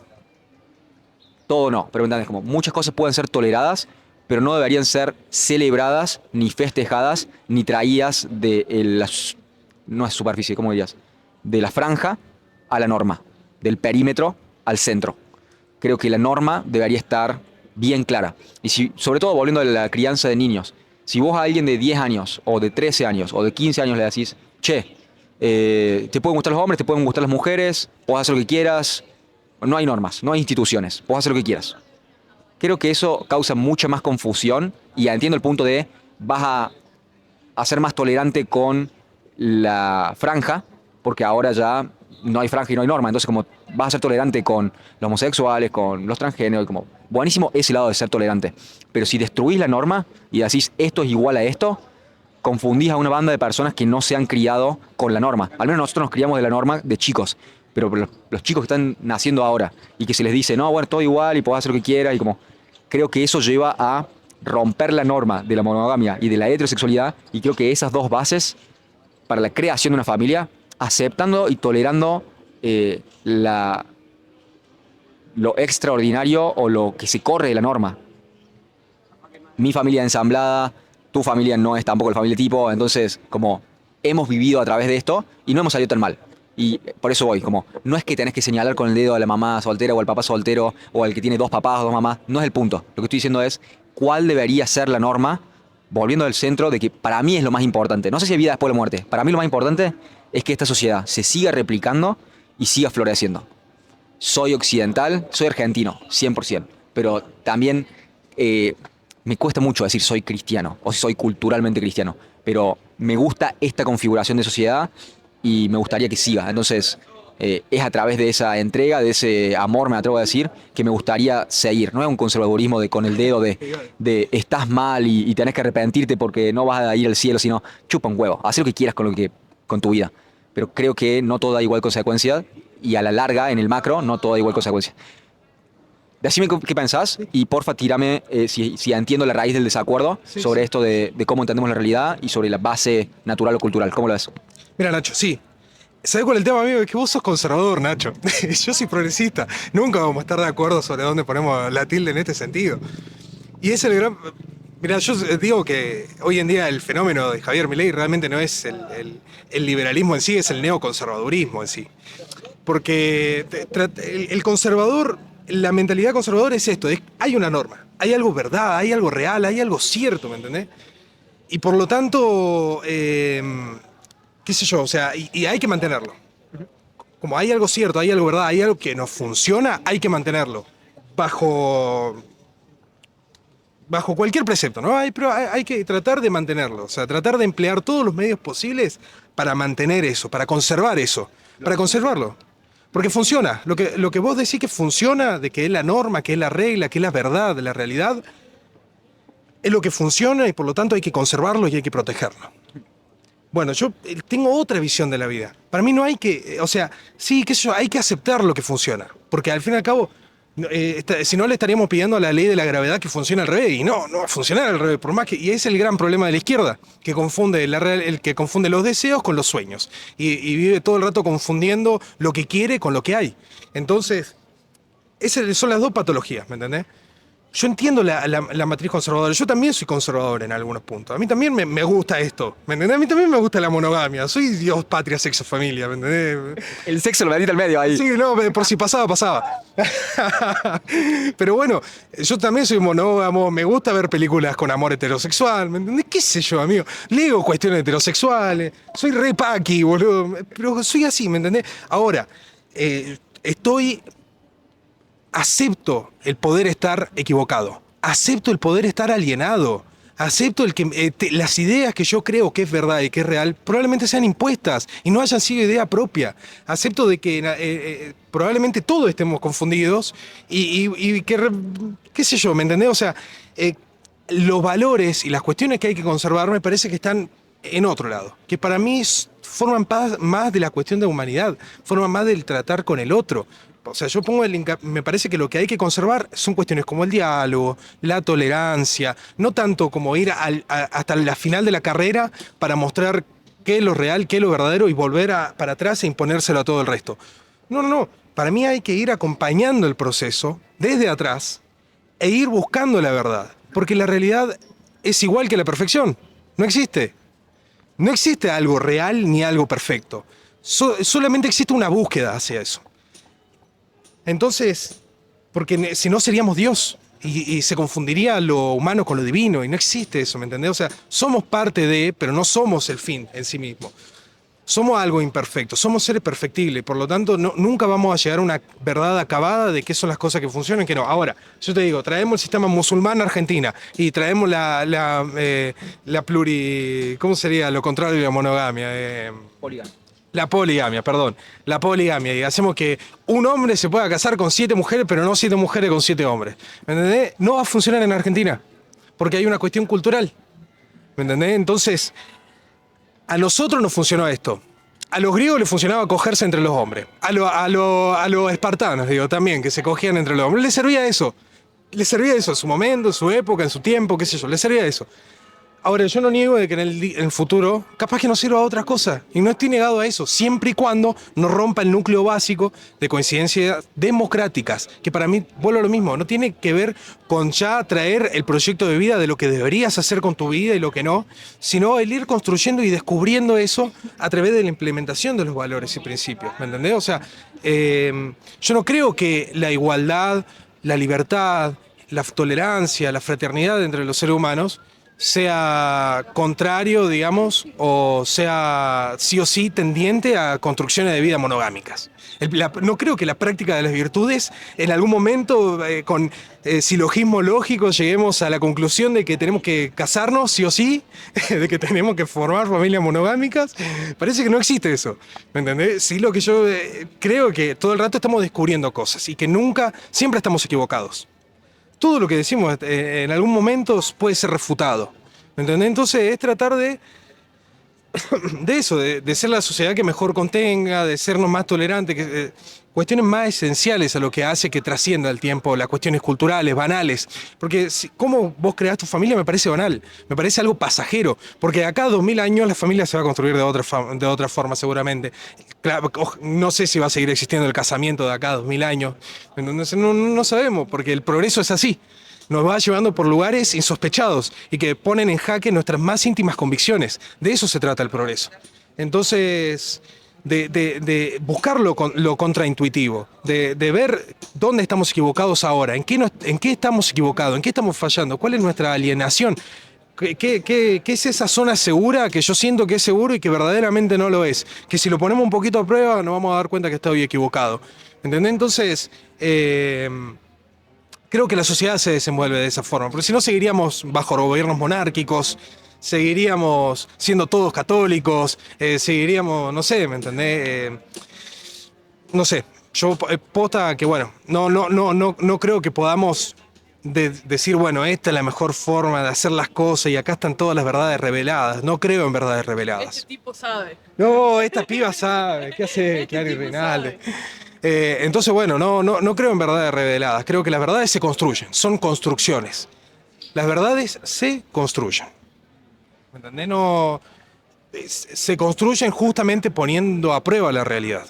S1: todo no, pero ¿me entiendes? Como muchas cosas pueden ser toleradas, pero no deberían ser celebradas, ni festejadas, ni traídas de no es superficie, ¿cómo dirías? De la franja a la norma, del perímetro al centro. Creo que la norma debería estar bien clara. Y si, sobre todo volviendo a la crianza de niños, si vos a alguien de 10 años, o de 13 años, o de 15 años le decís, che, te pueden gustar los hombres, te pueden gustar las mujeres, podés hacer lo que quieras, no hay normas, no hay instituciones, podés hacer lo que quieras. Creo que eso causa mucha más confusión y entiendo el punto de vas a ser más tolerante con la franja, porque ahora ya no hay franja y no hay norma, entonces como vas a ser tolerante con los homosexuales, con los transgéneros, como buenísimo ese lado de ser tolerante. Pero si destruís la norma y decís esto es igual a esto, confundís a una banda de personas que no se han criado con la norma. Al menos nosotros nos criamos de la norma de chicos, pero los chicos que están naciendo ahora y que se les dice, no, bueno, todo igual y podés hacer lo que quieras, y como creo que eso lleva a romper la norma de la monogamia y de la heterosexualidad, y creo que esas dos bases para la creación de una familia, aceptando y tolerando lo extraordinario o lo que se corre de la norma. Mi familia ensamblada, tu familia no es tampoco la familia tipo, entonces como hemos vivido a través de esto y no hemos salido tan mal. Y por eso voy, como no es que tenés que señalar con el dedo a la mamá soltera o al papá soltero o al que tiene 2 papás o 2 mamás, no es el punto. Lo que estoy diciendo es cuál debería ser la norma, volviendo al centro de que para mí es lo más importante. No sé si hay vida después de la muerte, para mí lo más importante es que esta sociedad se siga replicando y siga floreciendo. Soy occidental, soy argentino, 100%, pero también me cuesta mucho decir soy cristiano o si soy culturalmente cristiano, pero me gusta esta configuración de sociedad y me gustaría que siga. Entonces, es a través de esa entrega, de ese amor, me atrevo a decir, que me gustaría seguir. No es un conservadurismo de con el dedo de estás mal y tenés que arrepentirte porque no vas a ir al cielo, sino chupa un huevo, haz lo que quieras con tu vida. Pero creo que no todo da igual consecuencia y a la larga, en el macro, no todo da igual consecuencia. Decime qué pensás y porfa tírame si entiendo la raíz del desacuerdo
S2: Sí,
S1: sobre
S2: sí.
S1: esto de cómo entendemos la realidad y sobre la base natural o cultural. ¿Cómo lo ves?
S2: Mira, Nacho, sí. ¿Sabes cuál es el tema, amigo? Es que vos sos conservador, Nacho. Yo soy progresista. Nunca vamos a estar de acuerdo sobre dónde ponemos la tilde en este sentido. Y es el gran... Mira, yo digo que hoy en día el fenómeno de Javier Milei realmente no es el liberalismo en sí, es el neoconservadurismo en sí. Porque el conservador, la mentalidad conservadora es esto, hay una norma, hay algo verdad, hay algo real, hay algo cierto, ¿me entendés? Y por lo tanto, qué sé yo, o sea, y hay que mantenerlo. Como hay algo cierto, hay algo verdad, hay algo que nos funciona, hay que mantenerlo. Bajo bajo cualquier precepto, ¿no? Pero hay que tratar de mantenerlo, o sea, tratar de emplear todos los medios posibles para mantener eso, para conservar eso, para conservarlo. Porque funciona. Lo que vos decís que funciona, de que es la norma, que es la regla, que es la verdad, la realidad, es lo que funciona y por lo tanto hay que conservarlo y hay que protegerlo. Bueno, yo tengo otra visión de la vida. Para mí no hay que, o sea, sí, qué sé yo, hay que aceptar lo que funciona. Porque al fin y al cabo, si no le estaríamos pidiendo a la ley de la gravedad que funcione al revés. Y no va a funcionar al revés. Por más que, y es el gran problema de la izquierda, que confunde, el que confunde los deseos con los sueños. Y vive todo el rato confundiendo lo que quiere con lo que hay. Entonces, esas son las dos patologías, ¿me entendés? Yo entiendo la matriz conservadora. Yo también soy conservador en algunos puntos. A mí también me gusta esto. ¿Me entendés? A mí también me gusta la monogamia. Soy Dios, patria, sexo, familia. ¿Me entendés?
S1: El sexo lo metiste al medio ahí.
S2: Sí, no, por si pasaba, pasaba. Pero bueno, yo también soy monógamo. Me gusta ver películas con amor heterosexual. ¿Me entendés? ¿Qué sé yo, amigo? Leo cuestiones heterosexuales. Soy re paqui, boludo. Pero soy así, ¿me entendés? Ahora, acepto el poder estar equivocado, acepto el poder estar alienado, acepto las ideas que yo creo que es verdad y que es real probablemente sean impuestas y no hayan sido idea propia. Acepto de que probablemente todos estemos confundidos y que, qué sé yo, ¿me entendés? O sea, los valores y las cuestiones que hay que conservar me parece que están en otro lado, que para mí forman más de la cuestión de humanidad, forman más del tratar con el otro. O sea, me parece que lo que hay que conservar son cuestiones como el diálogo, la tolerancia, no tanto como ir hasta la final de la carrera para mostrar qué es lo real, qué es lo verdadero y volver para atrás e imponérselo a todo el resto. No. Para mí hay que ir acompañando el proceso desde atrás e ir buscando la verdad. Porque la realidad es igual que la perfección. No existe. No existe algo real ni algo perfecto. Solamente existe una búsqueda hacia eso. Entonces, porque si no seríamos Dios y se confundiría lo humano con lo divino y no existe eso, ¿me entendés? O sea, somos parte de, pero no somos el fin en sí mismo. Somos algo imperfecto, somos seres perfectibles, por lo tanto nunca vamos a llegar a una verdad acabada de qué son las cosas que funcionan y qué no. Ahora, yo te digo, traemos el sistema musulmán a Argentina y traemos la ¿cómo sería lo contrario de la monogamia?
S1: Poligamia.
S2: La poligamia, perdón. La poligamia. Y hacemos que un hombre se pueda casar con 7 mujeres, pero no 7 mujeres con 7 hombres. ¿Me entendés? No va a funcionar en Argentina. Porque hay una cuestión cultural. ¿Me entendés? Entonces, a nosotros nos funcionó esto. A los griegos les funcionaba cogerse entre los hombres. A los espartanos, digo, también, que se cogían entre los hombres. Les servía eso. Les servía eso en su momento, en su época, en su tiempo, qué sé yo. Les servía eso. Ahora, yo no niego de que en el futuro capaz que nos sirva a otras cosas. Y no estoy negado a eso, siempre y cuando no rompa el núcleo básico de coincidencias democráticas. Que para mí, vuelvo a lo mismo, no tiene que ver con ya traer el proyecto de vida de lo que deberías hacer con tu vida y lo que no, sino el ir construyendo y descubriendo eso a través de la implementación de los valores y principios. ¿Me entendés? O sea, yo no creo que la igualdad, la libertad, la tolerancia, la fraternidad entre los seres humanos sea contrario, digamos, o sea sí o sí tendiente a construcciones de vida monogámicas. No creo que la práctica de las virtudes en algún momento, con silogismo lógico, lleguemos a la conclusión de que tenemos que casarnos sí o sí, de que tenemos que formar familias monogámicas. Parece que no existe eso, ¿me entendés? Sí, lo que yo creo que todo el rato estamos descubriendo cosas y que siempre estamos equivocados. Todo lo que decimos en algún momento puede ser refutado. ¿Me entendés? Entonces es tratar de eso, de ser la sociedad que mejor contenga, de sernos más tolerantes, cuestiones más esenciales a lo que hace que trascienda el tiempo, las cuestiones culturales, banales. Porque cómo vos creás tu familia me parece banal, me parece algo pasajero. Porque de acá a 2000 años la familia se va a construir de otra forma seguramente. Claro, no sé si va a seguir existiendo el casamiento de acá a 2000 años. No sabemos, porque el progreso es así. Nos va llevando por lugares insospechados y que ponen en jaque nuestras más íntimas convicciones. De eso se trata el progreso. Entonces, de buscar lo contraintuitivo, de ver dónde estamos equivocados ahora, en qué estamos equivocados, en qué estamos fallando, cuál es nuestra alienación. ¿Qué es esa zona segura que yo siento que es seguro y que verdaderamente no lo es? Que si lo ponemos un poquito a prueba nos vamos a dar cuenta que estoy equivocado. ¿Entendés? Entonces, Creo que la sociedad se desenvuelve de esa forma, porque si no seguiríamos bajo gobiernos monárquicos, seguiríamos siendo todos católicos, seguiríamos, no sé, ¿me entendés? No sé, yo posta que bueno, no creo que podamos decir, bueno, esta es la mejor forma de hacer las cosas y acá están todas las verdades reveladas. No creo en verdades reveladas.
S3: Este tipo sabe.
S2: No, esta piba sabe, ¿qué hace Clary
S3: tipo
S2: Reinalde?
S3: sabe.
S2: Entonces, bueno, no creo en verdades reveladas. Creo que las verdades se construyen, son construcciones. Las verdades se construyen. ¿Me entendés? No, se construyen justamente poniendo a prueba la realidad.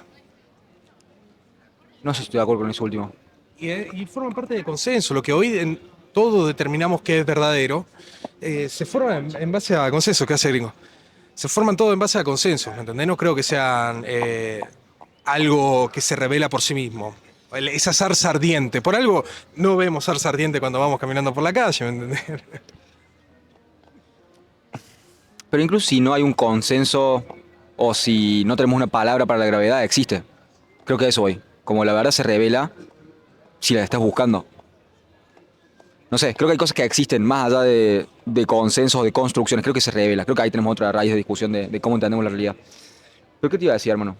S1: No sé si estoy de acuerdo con eso último.
S2: Y forman parte del consenso. Lo que hoy en todo determinamos que es verdadero, se forma en base a consenso. ¿Qué hace Gringo? Se forman todo en base a consenso, ¿me entendés? No creo que sean algo que se revela por sí mismo. Esa zarza ardiente. Por algo no vemos zarza ardiente cuando vamos caminando por la calle, ¿me entendés?
S1: Pero incluso si no hay un consenso o si no tenemos una palabra para la gravedad, existe. Creo que a eso voy. Como la verdad se revela si la estás buscando. No sé, creo que hay cosas que existen más allá de consensos, de construcciones. Creo que se revela. Creo que ahí tenemos otra raíz de discusión de cómo entendemos la realidad. ¿Pero qué te iba a decir, hermano?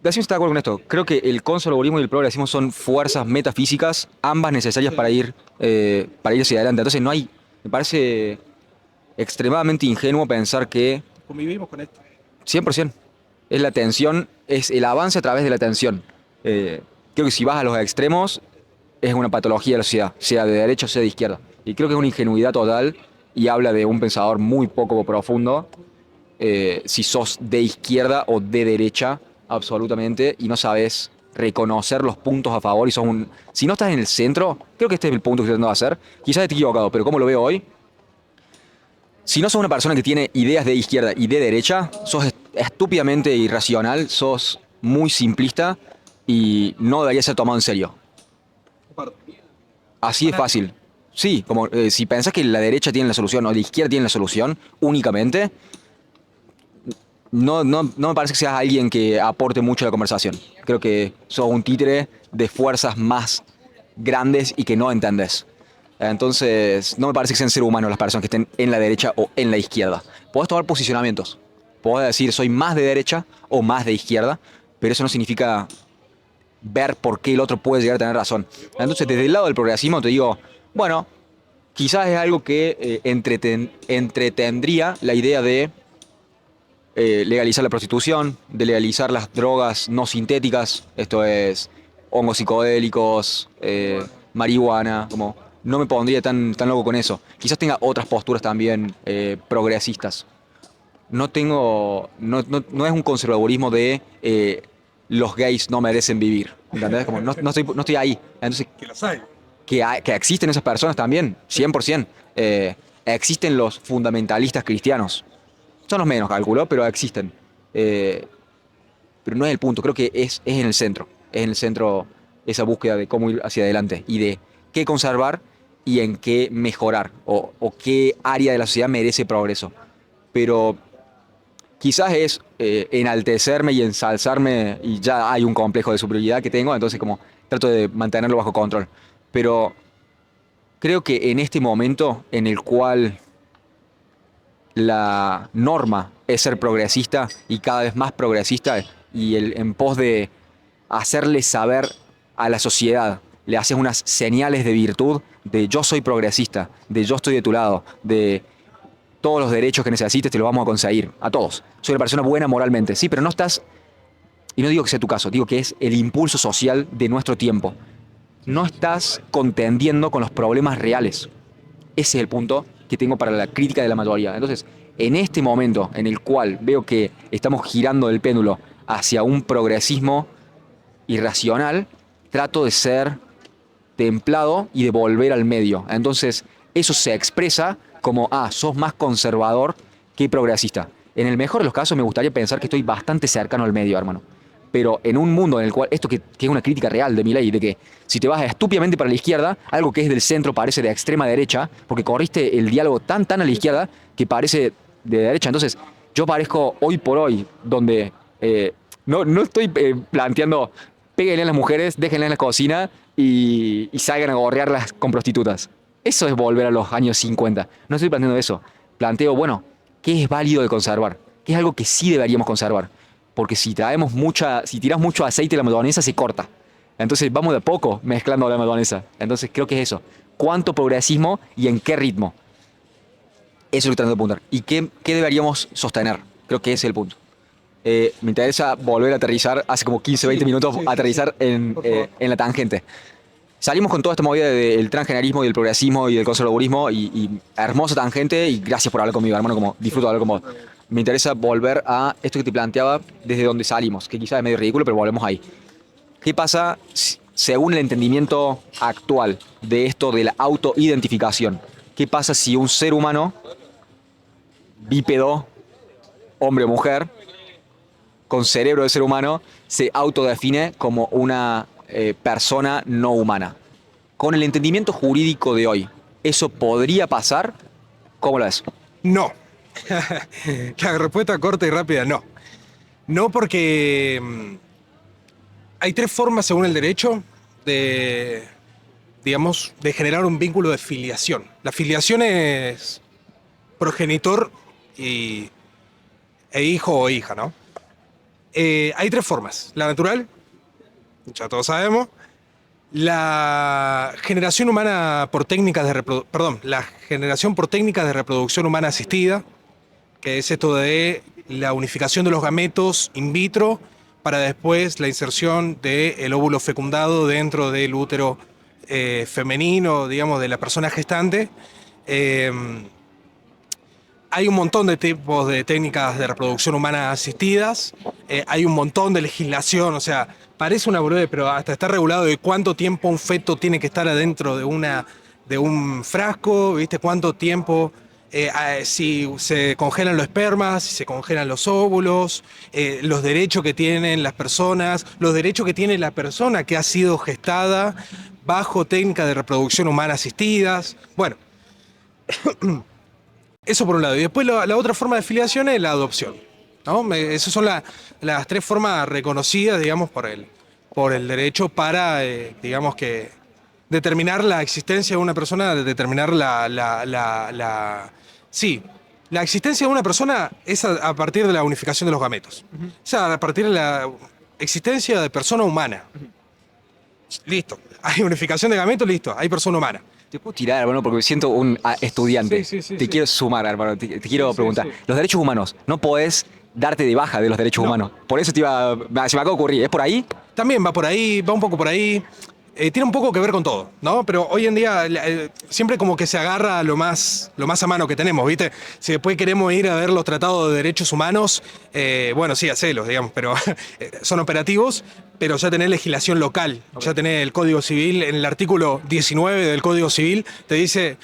S1: Decime si estás de acuerdo con esto. Creo que el conservadurismo y el progresismo son fuerzas metafísicas, ambas necesarias para ir hacia adelante. Entonces no hay, me parece extremadamente ingenuo pensar que
S2: Convivimos con esto.
S1: 100% es la tensión, es el avance a través de la tensión. Creo que si vas a los extremos es una patología de la sociedad, sea de derecha o sea de izquierda. Y creo que es una ingenuidad total y habla de un pensador muy poco profundo, si sos de izquierda o de derecha, absolutamente, y no sabes reconocer los puntos a favor y sos un... Si no estás en el centro, creo que este es el punto que estoy tratando de hacer, quizás esté equivocado, pero como lo veo hoy, si no sos una persona que tiene ideas de izquierda y de derecha, sos estúpidamente irracional, sos muy simplista y no debería ser tomado en serio. Así de fácil. Sí, como si pensás que la derecha tiene la solución o la izquierda tiene la solución únicamente, no me parece que seas alguien que aporte mucho a la conversación. Creo que sos un títere de fuerzas más grandes y que no entendés. Entonces, no me parece que sean seres humanos las personas que estén en la derecha o en la izquierda. Podés tomar posicionamientos. Podés decir, soy más de derecha o más de izquierda, pero eso no significa ver por qué el otro puede llegar a tener razón. Entonces, desde el lado del progresismo te digo, bueno, quizás es algo que entretendría la idea de legalizar la prostitución, de legalizar las drogas no sintéticas, esto es hongos psicodélicos, marihuana, como no me pondría tan loco con eso. Quizás tenga otras posturas también progresistas. No es un conservadurismo de los gays no merecen vivir, ¿entendés? Como no estoy ahí. Entonces,
S2: Que las hay.
S1: que existen esas personas también, 100%. Existen los fundamentalistas cristianos. Son los menos, calculo, pero existen. Pero no es el punto, creo que es en el centro. Es en el centro esa búsqueda de cómo ir hacia adelante y de qué conservar y en qué mejorar o qué área de la sociedad merece progreso. Pero quizás es enaltecerme y ensalzarme y ya hay un complejo de superioridad que tengo, entonces como trato de mantenerlo bajo control. Pero creo que en este momento en el cual la norma es ser progresista y cada vez más progresista y en pos de hacerle saber a la sociedad, le haces unas señales de virtud de yo soy progresista, de yo estoy de tu lado, de todos los derechos que necesites te los vamos a conseguir, a todos. Soy una persona buena moralmente, sí, pero no estás, y no digo que sea tu caso, digo que es el impulso social de nuestro tiempo. No estás contendiendo con los problemas reales. Ese es el punto que tengo para la crítica de la mayoría. Entonces, en este momento en el cual veo que estamos girando el péndulo hacia un progresismo irracional, trato de ser templado y de volver al medio. Entonces, eso se expresa como, sos más conservador que progresista. En el mejor de los casos me gustaría pensar que estoy bastante cercano al medio, hermano. Pero en un mundo en el cual, esto que es una crítica real de mi ley, de que si te vas estúpidamente para la izquierda, algo que es del centro parece de extrema derecha, porque corriste el diálogo tan a la izquierda que parece de derecha. Entonces, yo parezco hoy por hoy, donde no estoy planteando péguenle a las mujeres, déjenle en la cocina y salgan a gorrearlas con prostitutas. Eso es volver a los años 50. No estoy planteando eso. Planteo, bueno, ¿qué es válido de conservar? ¿Qué es algo que sí deberíamos conservar? Porque si si tiras mucho aceite de la mayonesa, se corta. Entonces vamos de a poco mezclando la mayonesa. Entonces creo que es eso. ¿Cuánto progresismo y en qué ritmo? Eso es lo que trato de apuntar. ¿Y qué deberíamos sostener? Creo que ese es el punto. Me interesa volver a aterrizar, hace como 15, 20 minutos, aterrizar en la tangente. Salimos con toda esta movida del transgenerismo y del progresismo y del conservadurismo y hermosa tangente y gracias por hablar conmigo, hermano, como disfruto de hablar con vos. Me interesa volver a esto que te planteaba desde donde salimos, que quizás es medio ridículo, pero volvemos ahí. ¿Qué pasa según el entendimiento actual de esto de la autoidentificación? ¿Qué pasa si un ser humano, bípedo, hombre o mujer, con cerebro de ser humano, se autodefine como una persona no humana? Con el entendimiento jurídico de hoy, ¿eso podría pasar? ¿Cómo lo ves?
S2: No. La respuesta corta y rápida, no. No porque hay tres formas, según el derecho, digamos, de generar un vínculo de filiación. La filiación es progenitor e hijo o hija, ¿no? Hay tres formas. La natural, ya todos sabemos. La generación humana por técnicas la generación por técnicas de reproducción humana asistida, que es esto de la unificación de los gametos in vitro para después la inserción del óvulo fecundado dentro del útero femenino, digamos, de la persona gestante. Hay un montón de tipos de técnicas de reproducción humana asistidas, hay un montón de legislación, o sea, parece una boludez, pero hasta está regulado de cuánto tiempo un feto tiene que estar adentro de un frasco, ¿viste? Cuánto tiempo, si se congelan los espermas, si se congelan los óvulos, los derechos que tienen las personas, los derechos que tiene la persona que ha sido gestada bajo técnicas de reproducción humana asistidas. Bueno, eso por un lado. Y después la otra forma de filiación es la adopción, ¿no? Esas son las tres formas reconocidas, digamos, por el derecho para, digamos que, determinar la existencia de una persona, determinar sí, la existencia de una persona es a partir de la unificación de los gametos. O sea, a partir de la existencia de persona humana. Listo. Hay unificación de gametos, listo. Hay persona humana.
S1: Te puedo tirar, hermano, porque me siento un estudiante.
S2: Sí.
S1: Quiero sumar, hermano. Te quiero preguntar.
S2: Sí.
S1: Los derechos humanos, no podés darte de baja de los derechos humanos. Por eso se me acaba de ocurrir. ¿Es por ahí?
S2: También va por ahí, va un poco por ahí. Tiene un poco que ver con todo, ¿no? Pero hoy en día siempre como que se agarra lo más a mano que tenemos, ¿viste? Si después queremos ir a ver los tratados de derechos humanos, bueno, sí, hacelos, digamos, pero son operativos, pero ya tenés legislación local, ya tenés el Código Civil, en el artículo 19 del Código Civil, te dice...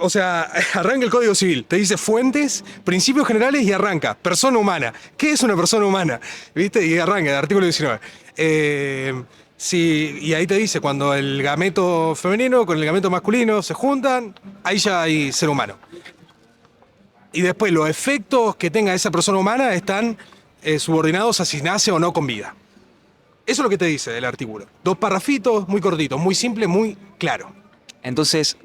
S2: O sea, arranca el Código Civil, te dice fuentes, principios generales y arranca, persona humana. ¿Qué es una persona humana? ¿Viste? Y arranca el artículo 19. Sí, y ahí te dice, cuando el gameto femenino con el gameto masculino se juntan, ahí ya hay ser humano. Y después los efectos que tenga esa persona humana están subordinados a si nace o no con vida. Eso es lo que te dice el artículo. 2 parrafitos, muy cortitos, muy simple, muy claro.
S1: Entonces,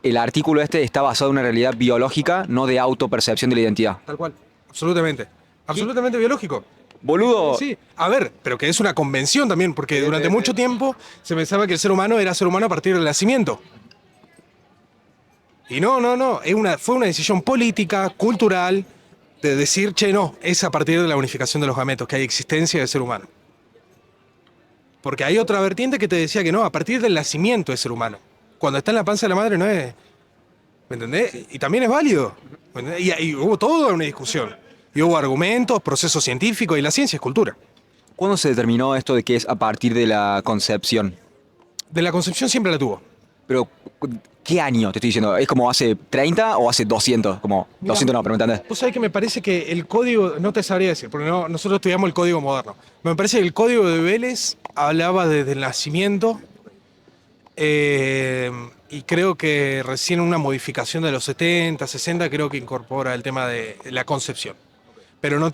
S1: el artículo este está basado en una realidad biológica, no de autopercepción de la identidad.
S2: Tal cual, absolutamente. Absolutamente biológico.
S1: Boludo.
S2: Sí, a ver, pero que es una convención también, porque durante mucho tiempo se pensaba que el ser humano era ser humano a partir del nacimiento. Y no, fue una decisión política, cultural, de decir, che, no, es a partir de la unificación de los gametos, que hay existencia del ser humano. Porque hay otra vertiente que te decía que no, a partir del nacimiento es ser humano. Cuando está en la panza de la madre no es... ¿Me entendés? Y también es válido. Y hubo toda una discusión. Y hubo argumentos, procesos científicos, y la ciencia es cultura.
S1: ¿Cuándo se determinó esto de que es a partir de la concepción?
S2: De la concepción siempre la tuvo.
S1: Pero, ¿qué año te estoy diciendo? ¿Es como hace 30 o hace 200? Como, 200 no, pero ¿me entendés?
S2: Vos sabés que me parece que el código, no te sabría decir, porque nosotros estudiamos el código moderno. Me parece que el código de Vélez hablaba desde el nacimiento, y creo que recién una modificación de los 70, 60, creo que incorpora el tema de la concepción. Pero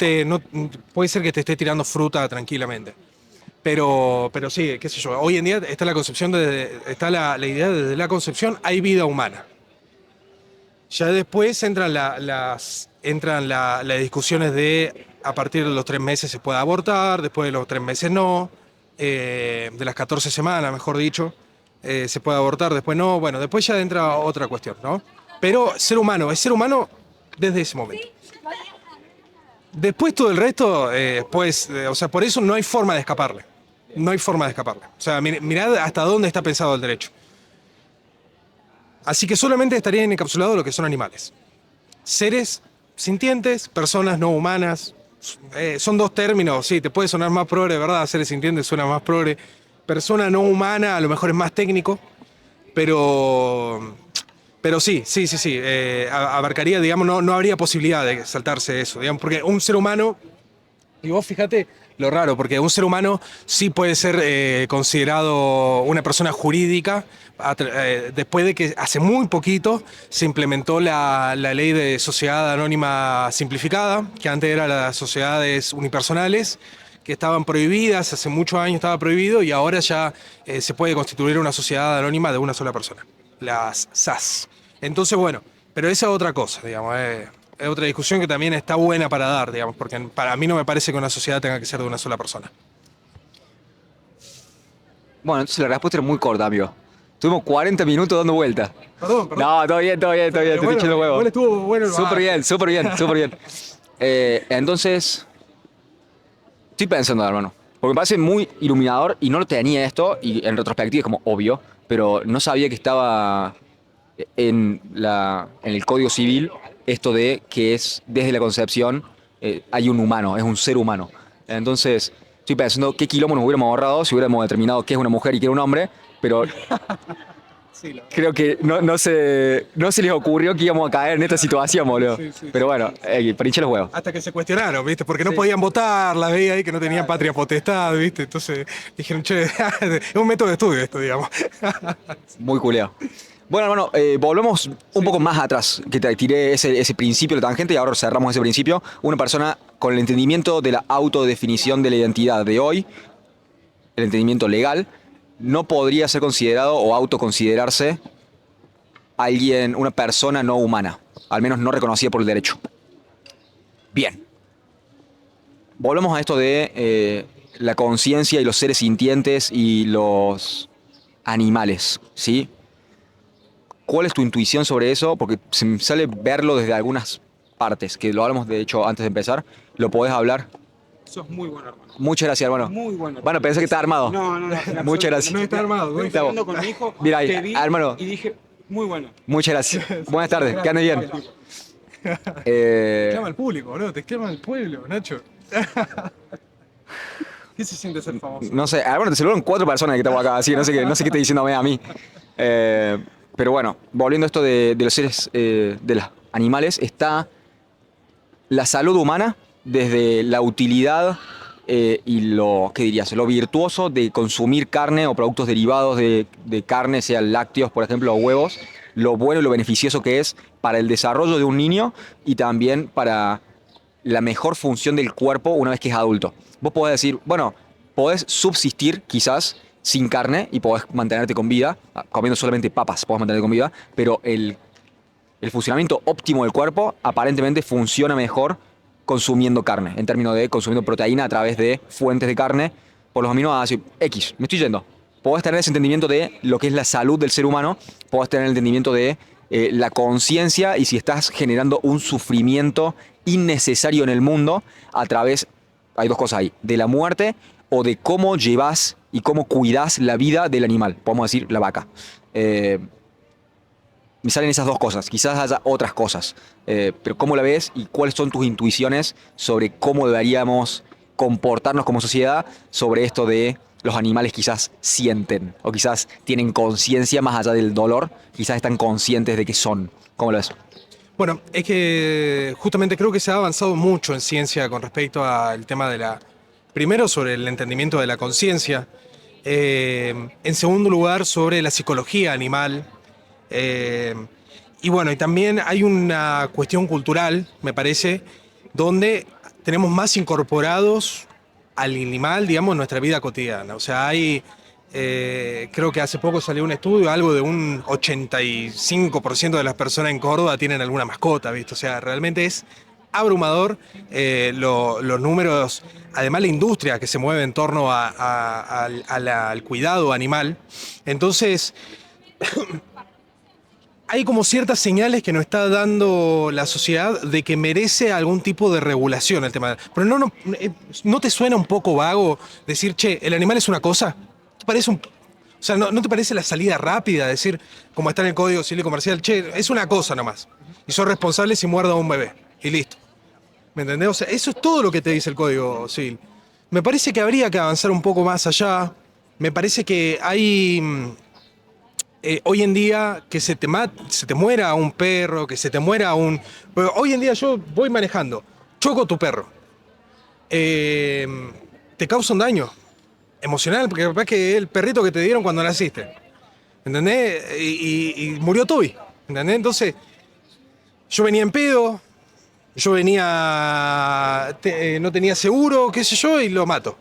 S2: puede ser que te esté tirando fruta tranquilamente. Pero sí, qué sé yo, hoy en día está la concepción, está la idea desde la concepción, hay vida humana. Ya después entran las discusiones de a partir de los 3 meses se puede abortar, después de los 3 meses no, de las 14 semanas, mejor dicho, se puede abortar, después no, bueno, después ya entra otra cuestión, ¿no? Pero ser humano, es ser humano desde ese momento. Después todo el resto, o sea, por eso no hay forma de escaparle. No hay forma de escaparle. O sea, mirad hasta dónde está pensado el derecho. Así que solamente estarían encapsulados lo que son animales. Seres sintientes, personas no humanas. Son dos términos, sí, te puede sonar más progre, ¿verdad? Seres sintientes suena más progre. Persona no humana a lo mejor es más técnico, pero, pero sí. Abarcaría, digamos, no habría posibilidad de saltarse eso, digamos, porque un ser humano, y vos fíjate lo raro, porque un ser humano sí puede ser considerado una persona jurídica después de que hace muy poquito se implementó la ley de sociedad anónima simplificada, que antes eran las sociedades unipersonales, que estaban prohibidas, hace muchos años estaba prohibido y ahora ya se puede constituir una sociedad anónima de una sola persona, las SAS. Entonces, bueno, pero esa es otra cosa, digamos. Es otra discusión que también está buena para dar, digamos, porque para mí no me parece que una sociedad tenga que ser de una sola persona.
S1: Bueno, entonces la respuesta era muy corta, amigo. Tuvimos 40 minutos dando vueltas.
S2: Perdón.
S1: No, todo bien, te estoy
S2: Bueno,
S1: echando huevo.
S2: igual estuvo bueno el
S1: Súper bien, súper bien, súper bien. Entonces, estoy pensando, hermano. Porque me parece muy iluminador y no lo tenía esto, y en retrospectiva es como obvio, pero no sabía que estaba en el Código Civil esto de que es desde la concepción hay un humano, es un ser humano. Entonces, estoy pensando qué quilombo nos hubiéramos ahorrado si hubiéramos determinado qué es una mujer y qué es un hombre, pero
S2: Sí,
S1: creo que no se les ocurrió que íbamos a caer en esta situación, boludo.
S2: Sí.
S1: Pero bueno, para hinchar los huevos.
S2: Hasta que se cuestionaron, ¿viste? Porque no podían votar, la veía ahí que no tenían patria potestad, ¿viste? Entonces dijeron, che, es un método de estudio esto, digamos.
S1: Muy culeado. Bueno, hermano, volvemos un poco más atrás, que te tiré ese principio de la tangente y ahora cerramos ese principio. Una persona con el entendimiento de la autodefinición de la identidad de hoy, el entendimiento legal, no podría ser considerado o autoconsiderarse alguien, una persona no humana, al menos no reconocida por el derecho. Bien. Volvemos a esto de la conciencia y los seres sintientes y los animales, ¿sí? ¿Cuál es tu intuición sobre eso? Porque se me sale verlo desde algunas partes, que lo hablamos de hecho antes de empezar. ¿Lo podés hablar?
S3: Sos muy bueno, hermano.
S1: Muchas gracias, hermano.
S3: Muy bueno.
S1: Bueno, pensé que está armado.
S3: No.
S1: Muchas gracias.
S2: No está armado, ¿no?
S3: Estoy hablando con mi hijo,
S1: Mira ahí,
S3: te vi
S1: hermano.
S3: y dije, muy bueno.
S1: Muchas gracias. Buenas tardes, que anden bien.
S2: Te clama el público, boludo, te clama el pueblo, Nacho. ¿Qué se siente ser famoso?
S1: No sé, hermano, te saludaron 4 personas que estamos acá, así que no sé qué está diciéndome a mí. Pero bueno, volviendo a esto de los seres, de los animales, está la salud humana desde la utilidad y ¿qué dirías? Lo virtuoso de consumir carne o productos derivados de carne, sean lácteos, por ejemplo, o huevos, lo bueno y lo beneficioso que es para el desarrollo de un niño y también para la mejor función del cuerpo una vez que es adulto. Vos podés decir, bueno, podés subsistir quizás sin carne y podés mantenerte con vida, comiendo solamente papas podés mantenerte con vida, pero el funcionamiento óptimo del cuerpo aparentemente funciona mejor consumiendo carne, en términos de consumiendo proteína a través de fuentes de carne por los aminoácidos X. Me estoy yendo. Podés tener ese entendimiento de lo que es la salud del ser humano, podés tener el entendimiento de la conciencia y si estás generando un sufrimiento innecesario en el mundo a través, hay 2 cosas ahí, de la muerte o de cómo llevas y cómo cuidás la vida del animal, podemos decir la vaca. Me salen esas 2 cosas, quizás haya otras cosas, pero ¿cómo la ves y cuáles son tus intuiciones sobre cómo deberíamos comportarnos como sociedad sobre esto de los animales quizás sienten o quizás tienen conciencia más allá del dolor, quizás están conscientes de que son? ¿Cómo lo ves?
S2: Bueno, es que justamente creo que se ha avanzado mucho en ciencia con respecto al tema de primero sobre el entendimiento de la conciencia, en segundo lugar sobre la psicología animal, y bueno, y también hay una cuestión cultural, me parece, donde tenemos más incorporados al animal, digamos, en nuestra vida cotidiana. O sea, creo que hace poco salió un estudio, algo de un 85% de las personas en Córdoba tienen alguna mascota, ¿viste? O sea, realmente es abrumador los números, además la industria que se mueve en torno al cuidado animal. Entonces, hay como ciertas señales que nos está dando la sociedad de que merece algún tipo de regulación el tema. Pero ¿no te suena un poco vago decir, che, el animal es una cosa? ¿Te parece o sea, ¿no te parece la salida rápida? Decir, como está en el Código Civil y Comercial, che, es una cosa nomás. Y sos responsable si muerdo a un bebé. Y listo. ¿Me entendés? O sea, eso es todo lo que te dice el Código Civil. Me parece que habría que avanzar un poco más allá. Me parece que hay... hoy en día que se te muera un perro, que se te muera pero hoy en día yo voy manejando, choco tu perro, te causa un daño emocional, porque capaz que el perrito que te dieron cuando naciste, ¿entendés? Y murió Toby, ¿entendés? Entonces, yo venía en pedo, yo venía, no tenía seguro, qué sé yo, y lo mato.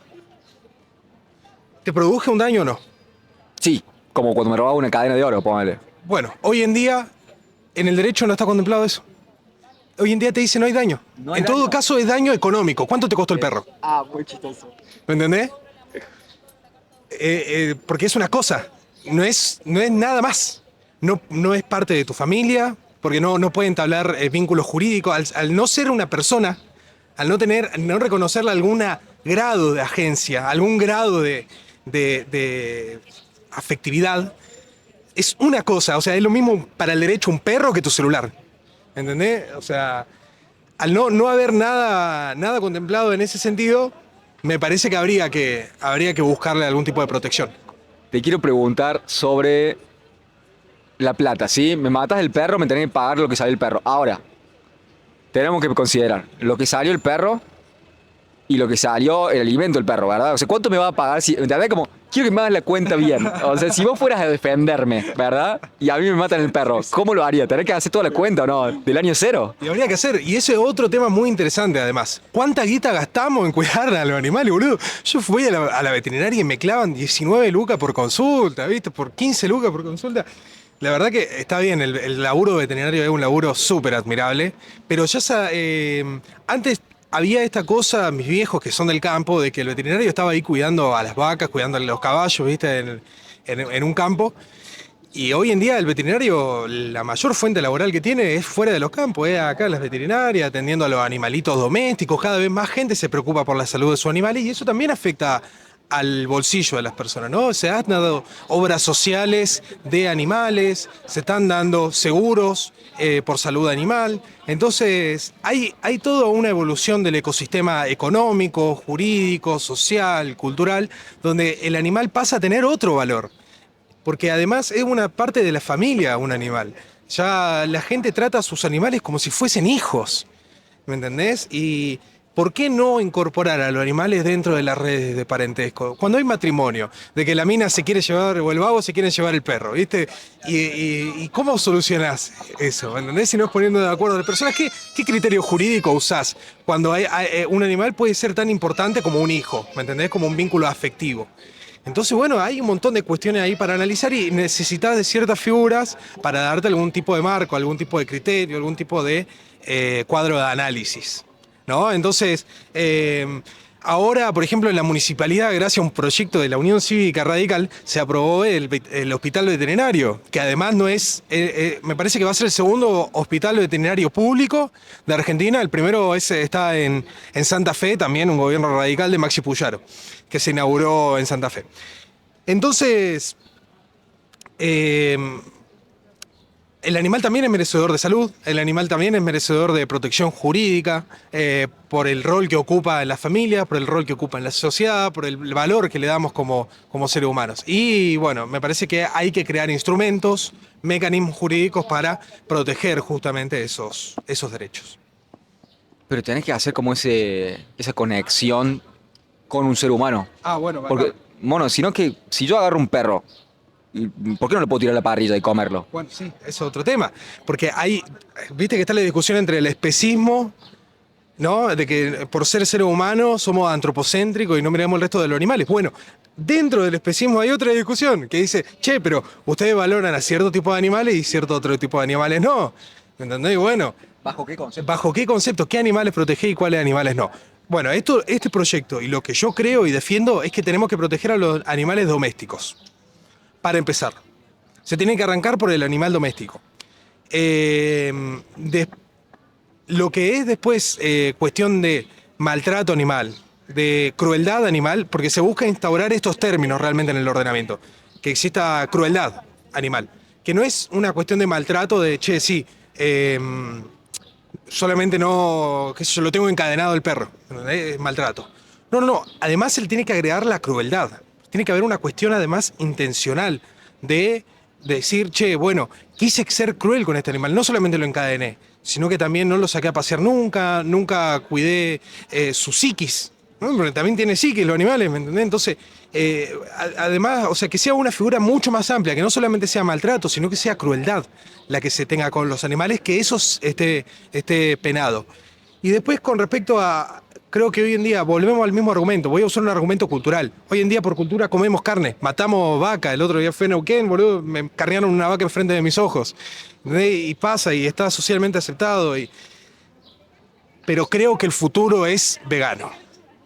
S2: ¿Te produje un daño o no?
S1: Sí, como cuando me robaba una cadena de oro, póngale.
S2: Bueno, hoy en día en el derecho no está contemplado eso. Hoy en día te dice no hay daño.
S1: No hay
S2: En todo
S1: daño.
S2: caso es daño económico. ¿Cuánto te costó el perro?
S1: Ah, muy chistoso.
S2: ¿Me entendés? Porque es una cosa, no es nada más. No es parte de tu familia, porque no puede entablar vínculos jurídicos. Al no ser una persona, al no reconocerle algún grado de agencia, algún grado de afectividad, es una cosa. O sea, es lo mismo para el derecho un perro que tu celular. ¿Entendés? O sea, al no haber nada contemplado en ese sentido, me parece que habría que buscarle algún tipo de protección.
S1: Te quiero preguntar sobre la plata, ¿sí? Me matas el perro, me tenés que pagar lo que salió el perro. Ahora, tenemos que considerar lo que salió el perro y lo que salió el alimento del perro, ¿verdad? O sea, ¿cuánto me va a pagar si... ¿Entendés? Como, quiero que me hagas la cuenta bien. O sea, si vos fueras a defenderme, ¿verdad? Y a mí me matan el perro, ¿cómo lo haría? ¿Tenés que hacer toda la cuenta o no? ¿Del año cero?
S2: Y habría que hacer, y ese es otro tema muy interesante además. ¿Cuánta guita gastamos en cuidar a los animales, boludo? Yo fui a la veterinaria y me clavan 19 lucas por consulta, ¿viste? Por 15 lucas por consulta. La verdad que está bien, el laburo veterinario es un laburo súper admirable, pero antes había esta cosa, mis viejos que son del campo, de que el veterinario estaba ahí cuidando a las vacas, cuidando a los caballos, ¿viste? En un campo. Y hoy en día el veterinario, la mayor fuente laboral que tiene es fuera de los campos, acá en las veterinarias, atendiendo a los animalitos domésticos. Cada vez más gente se preocupa por la salud de sus animales y eso también afecta al bolsillo de las personas, ¿no? Se han dado obras sociales de animales, se están dando seguros por salud animal. Entonces, hay toda una evolución del ecosistema económico, jurídico, social, cultural, donde el animal pasa a tener otro valor. Porque además es una parte de la familia un animal. Ya la gente trata a sus animales como si fuesen hijos, ¿me entendés? Y ¿por qué no incorporar a los animales dentro de las redes de parentesco? Cuando hay matrimonio, de que la mina se quiere llevar, o el vago se quiere llevar el perro, ¿viste? ¿Y cómo solucionás eso? ¿Me entendés? Si no es poniendo de acuerdo a las personas, ¿qué criterio jurídico usás cuando un animal puede ser tan importante como un hijo? ¿Me entendés? Como un vínculo afectivo. Entonces, bueno, hay un montón de cuestiones ahí para analizar y necesitas de ciertas figuras para darte algún tipo de marco, algún tipo de criterio, algún tipo de cuadro de análisis, ¿no? Entonces, ahora, por ejemplo, en la municipalidad, gracias a un proyecto de la Unión Cívica Radical, se aprobó el hospital veterinario, que además no es, me parece que va a ser el segundo hospital veterinario público de Argentina. El primero está en Santa Fe, también un gobierno radical de Maxi Puyaro, que se inauguró en Santa Fe. Entonces, el animal también es merecedor de salud, el animal también es merecedor de protección jurídica, por el rol que ocupa en la familia, por el rol que ocupa en la sociedad, por el valor que le damos como seres humanos. Y bueno, me parece que hay que crear instrumentos, mecanismos jurídicos para proteger justamente esos derechos.
S1: Pero tenés que hacer como esa conexión con un ser humano.
S2: Ah, bueno,
S1: Porque, bueno, sino que si yo agarro un perro, ¿por qué no le puedo tirar a la parrilla y comerlo?
S2: Bueno, sí, es otro tema. Porque viste que está la discusión entre el especismo ¿no? De que por ser seres humanos somos antropocéntricos y no miramos el resto de los animales. Bueno, dentro del especismo hay otra discusión que dice, che, pero ustedes valoran a cierto tipo de animales y cierto otro tipo de animales no. ¿Me entendés? Bueno,
S1: ¿Bajo qué concepto?
S2: ¿bajo qué concepto? ¿Qué animales protegés y cuáles animales no? Bueno, este proyecto y lo que yo creo y defiendo es que tenemos que proteger a los animales domésticos. Para empezar, se tiene que arrancar por el animal doméstico. De, lo que es después cuestión de maltrato animal, de crueldad animal, porque se busca instaurar estos términos realmente en el ordenamiento, que exista crueldad animal, que no es una cuestión de maltrato de, che, sí, solamente no, qué sé yo, lo tengo encadenado el perro, ¿entendés? Es maltrato. No, no, no, además él tiene que agregar la crueldad, tiene que haber una cuestión además intencional de decir, che, bueno, quise ser cruel con este animal, no solamente lo encadené, sino que también no lo saqué a pasear nunca, nunca cuidé su psiquis, ¿no? Porque también tiene psiquis los animales, ¿me entendés? Entonces, además, o sea, que sea una figura mucho más amplia, que no solamente sea maltrato, sino que sea crueldad la que se tenga con los animales, que eso esté penado. Y después con respecto a, creo que hoy en día volvemos al mismo argumento, voy a usar un argumento cultural. Hoy en día por cultura comemos carne, matamos vaca, el otro día fue en Neuquén, boludo, me carnearon una vaca enfrente de mis ojos. Y pasa y está socialmente aceptado. Pero creo que el futuro es vegano.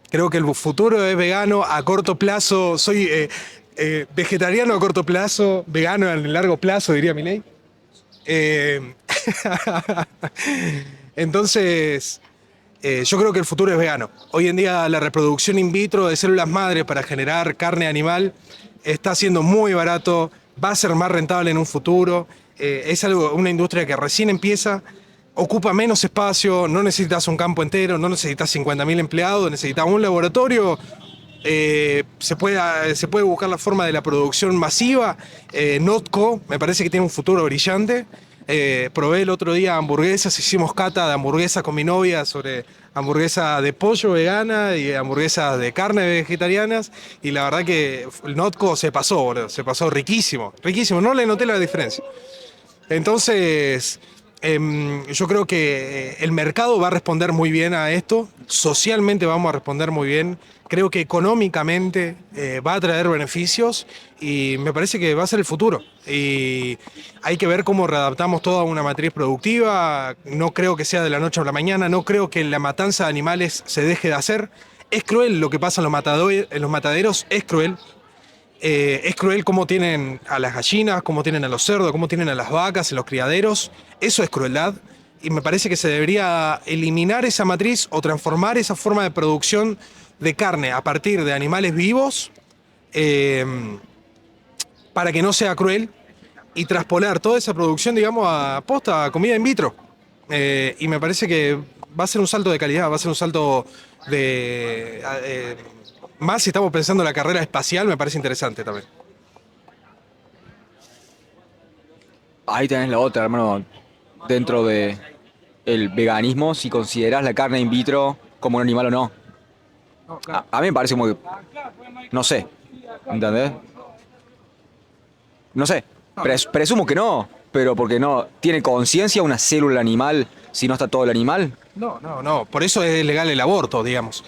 S2: Creo que el futuro es vegano a corto plazo. Soy vegetariano a corto plazo, vegano en el largo plazo, diría Milei. Entonces, yo creo que el futuro es vegano. Hoy en día la reproducción in vitro de células madre para generar carne animal está siendo muy barato, va a ser más rentable en un futuro. Es una industria que recién empieza, ocupa menos espacio, no necesitas un campo entero, no necesitas 50.000 empleados, necesitas un laboratorio. Se puede buscar la forma de la producción masiva. Notco me parece que tiene un futuro brillante. Probé el otro día hamburguesas, hicimos cata de hamburguesas con mi novia sobre hamburguesas de pollo vegana y hamburguesas de carne vegetarianas, y la verdad que el Notco se pasó, boludo, se pasó riquísimo, riquísimo, no le noté la diferencia. Entonces, yo creo que el mercado va a responder muy bien a esto, socialmente vamos a responder muy bien, creo que económicamente va a traer beneficios y me parece que va a ser el futuro. Y hay que ver cómo readaptamos toda una matriz productiva, no creo que sea de la noche a la mañana, no creo que la matanza de animales se deje de hacer. Es cruel lo que pasa en los mataderos, es cruel. Es cruel cómo tienen a las gallinas, cómo tienen a los cerdos, cómo tienen a las vacas en los criaderos. Eso es crueldad. Y me parece que se debería eliminar esa matriz o transformar esa forma de producción de carne a partir de animales vivos para que no sea cruel y traspolar toda esa producción, digamos, a posta, a comida in vitro. Y me parece que va a ser un salto de calidad, va a ser un salto de... más si estamos pensando en la carrera espacial, me parece interesante también.
S1: Ahí tenés la otra, hermano. Dentro de el veganismo, si considerás la carne in vitro como un animal o no. A mí me parece como que, no sé, ¿entendés? No sé, presumo que no, pero porque no tiene conciencia una célula animal si no está todo el animal.
S2: No, no, no. Por eso es legal el aborto, digamos.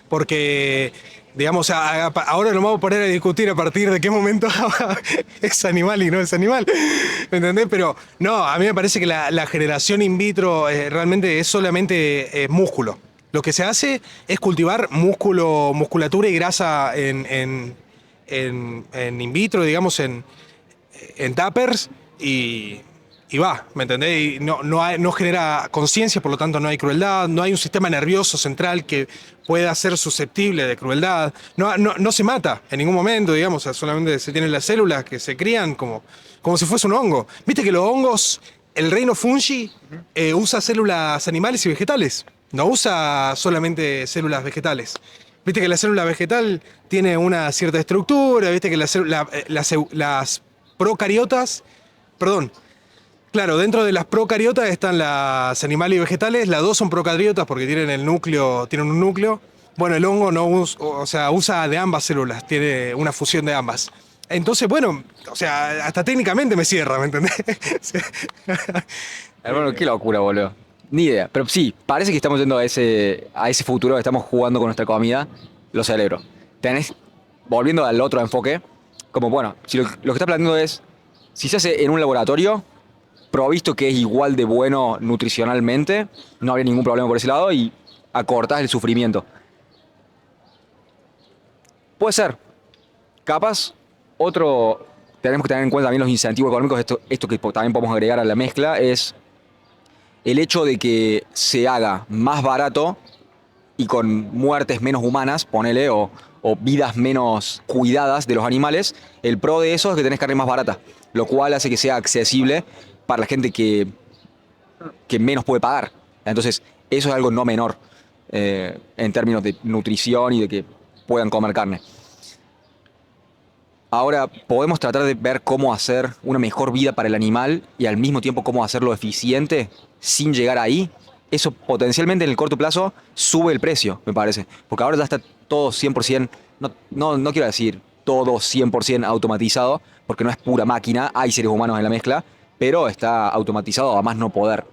S2: Porque, digamos, ahora nos vamos a poner a discutir a partir de qué momento es animal y no es animal. ¿Me entendés? Pero no, a mí me parece que la generación in vitro realmente es solamente músculo. Lo que se hace es cultivar músculo, musculatura y grasa en in vitro, digamos, en tuppers y va, ¿me entendés? Y no genera conciencia, por lo tanto no hay crueldad, no hay un sistema nervioso central que pueda ser susceptible de crueldad, no se mata en ningún momento, digamos, o sea, solamente se tienen las células que se crían como si fuese un hongo. Viste que los hongos, el reino fungi, usa células animales y vegetales, no usa solamente células vegetales. Viste que la célula vegetal tiene una cierta estructura, viste que las procariotas, perdón, claro, dentro de las procariotas están las animales y vegetales, las dos son procariotas porque tienen un núcleo. Bueno, el hongo no usa de ambas células, tiene una fusión de ambas. Entonces, bueno, o sea, hasta técnicamente me cierra, ¿me entendés?
S1: Hermano, qué locura, boludo. Ni idea, pero sí, parece que estamos yendo a ese futuro que estamos jugando con nuestra comida, lo celebro. Tenés, volviendo al otro enfoque, como bueno, si lo que está planteando es, si se hace en un laboratorio, provisto que es igual de bueno nutricionalmente, no habría ningún problema por ese lado y acortás el sufrimiento. Puede ser. Capaz, otro, tenemos que tener en cuenta también los incentivos económicos, esto que también podemos agregar a la mezcla, es el hecho de que se haga más barato y con muertes menos humanas, ponele, o vidas menos cuidadas de los animales, el pro de eso es que tenés carne más barata, lo cual hace que sea accesible para la gente que menos puede pagar. Entonces, eso es algo no menor en términos de nutrición y de que puedan comer carne. Ahora podemos tratar de ver cómo hacer una mejor vida para el animal y al mismo tiempo cómo hacerlo eficiente sin llegar ahí. Eso potencialmente en el corto plazo sube el precio, me parece. Porque ahora ya está todo 100%, no quiero decir todo 100% automatizado, porque no es pura máquina, hay seres humanos en la mezcla, pero está automatizado a más no poder.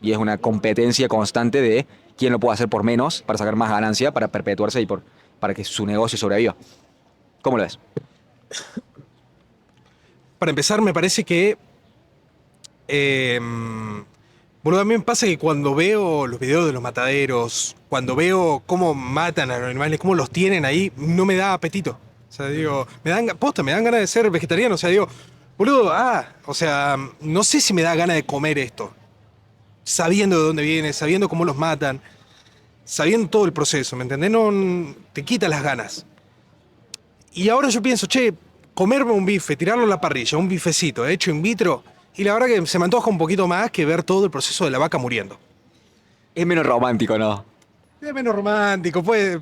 S1: Y es una competencia constante de quién lo puede hacer por menos para sacar más ganancia, para perpetuarse y para que su negocio sobreviva. ¿Cómo lo ves?
S2: Para empezar, me parece que boludo, a mí me pasa que cuando veo los videos de los mataderos, cuando veo cómo matan a los animales, cómo los tienen ahí, no me da apetito. O sea, digo, me dan ganas de ser vegetariano. O sea, digo, boludo, o sea, no sé si me da ganas de comer esto. Sabiendo de dónde viene, sabiendo cómo los matan, sabiendo todo el proceso, ¿me entendés? No, te quita las ganas. Y ahora yo pienso, che, comerme un bife, tirarlo a la parrilla, un bifecito hecho in vitro, y la verdad que se me antoja un poquito más que ver todo el proceso de la vaca muriendo.
S1: Es menos romántico, ¿no?
S2: Es menos romántico, puede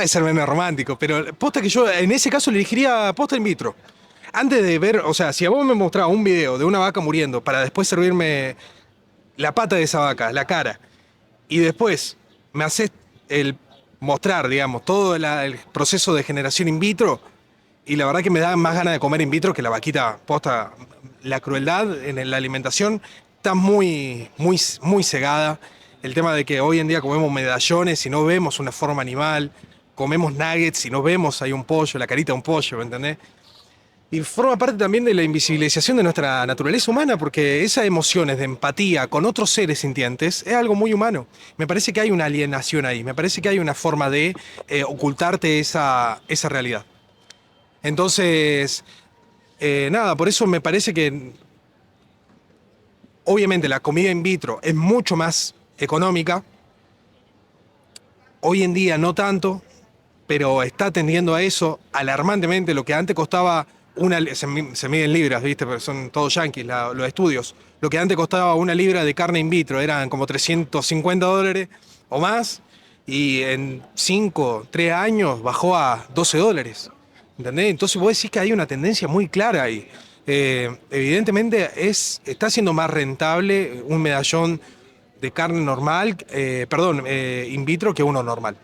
S2: ser menos romántico, pero posta que yo en ese caso le elegiría posta in vitro. Antes de ver, o sea, si a vos me mostrás un video de una vaca muriendo para después servirme la pata de esa vaca, la cara, y después me haces el mostrar, digamos, todo el proceso de generación in vitro, y la verdad que me da más ganas de comer in vitro que la vaquita posta. La crueldad en la alimentación está muy cegada. El tema de que hoy en día comemos medallones y no vemos una forma animal, comemos nuggets y no vemos ahí un pollo, la carita de un pollo, ¿me entendés? Y forma parte también de la invisibilización de nuestra naturaleza humana, porque esas emociones de empatía con otros seres sintientes es algo muy humano. Me parece que hay una alienación ahí, me parece que hay una forma de ocultarte esa realidad. Entonces, nada, por eso me parece que obviamente la comida in vitro es mucho más económica. Hoy en día no tanto, pero está tendiendo a eso alarmantemente. Lo que antes costaba se mide en libras, ¿viste? Porque son todos yanquis los estudios. Lo que antes costaba una libra de carne in vitro eran como $350 o más, y en 3 años bajó a $12. ¿Entendés? Entonces vos decís que hay una tendencia muy clara ahí. Evidentemente está siendo más rentable un medallón de carne normal, in vitro, que uno normal.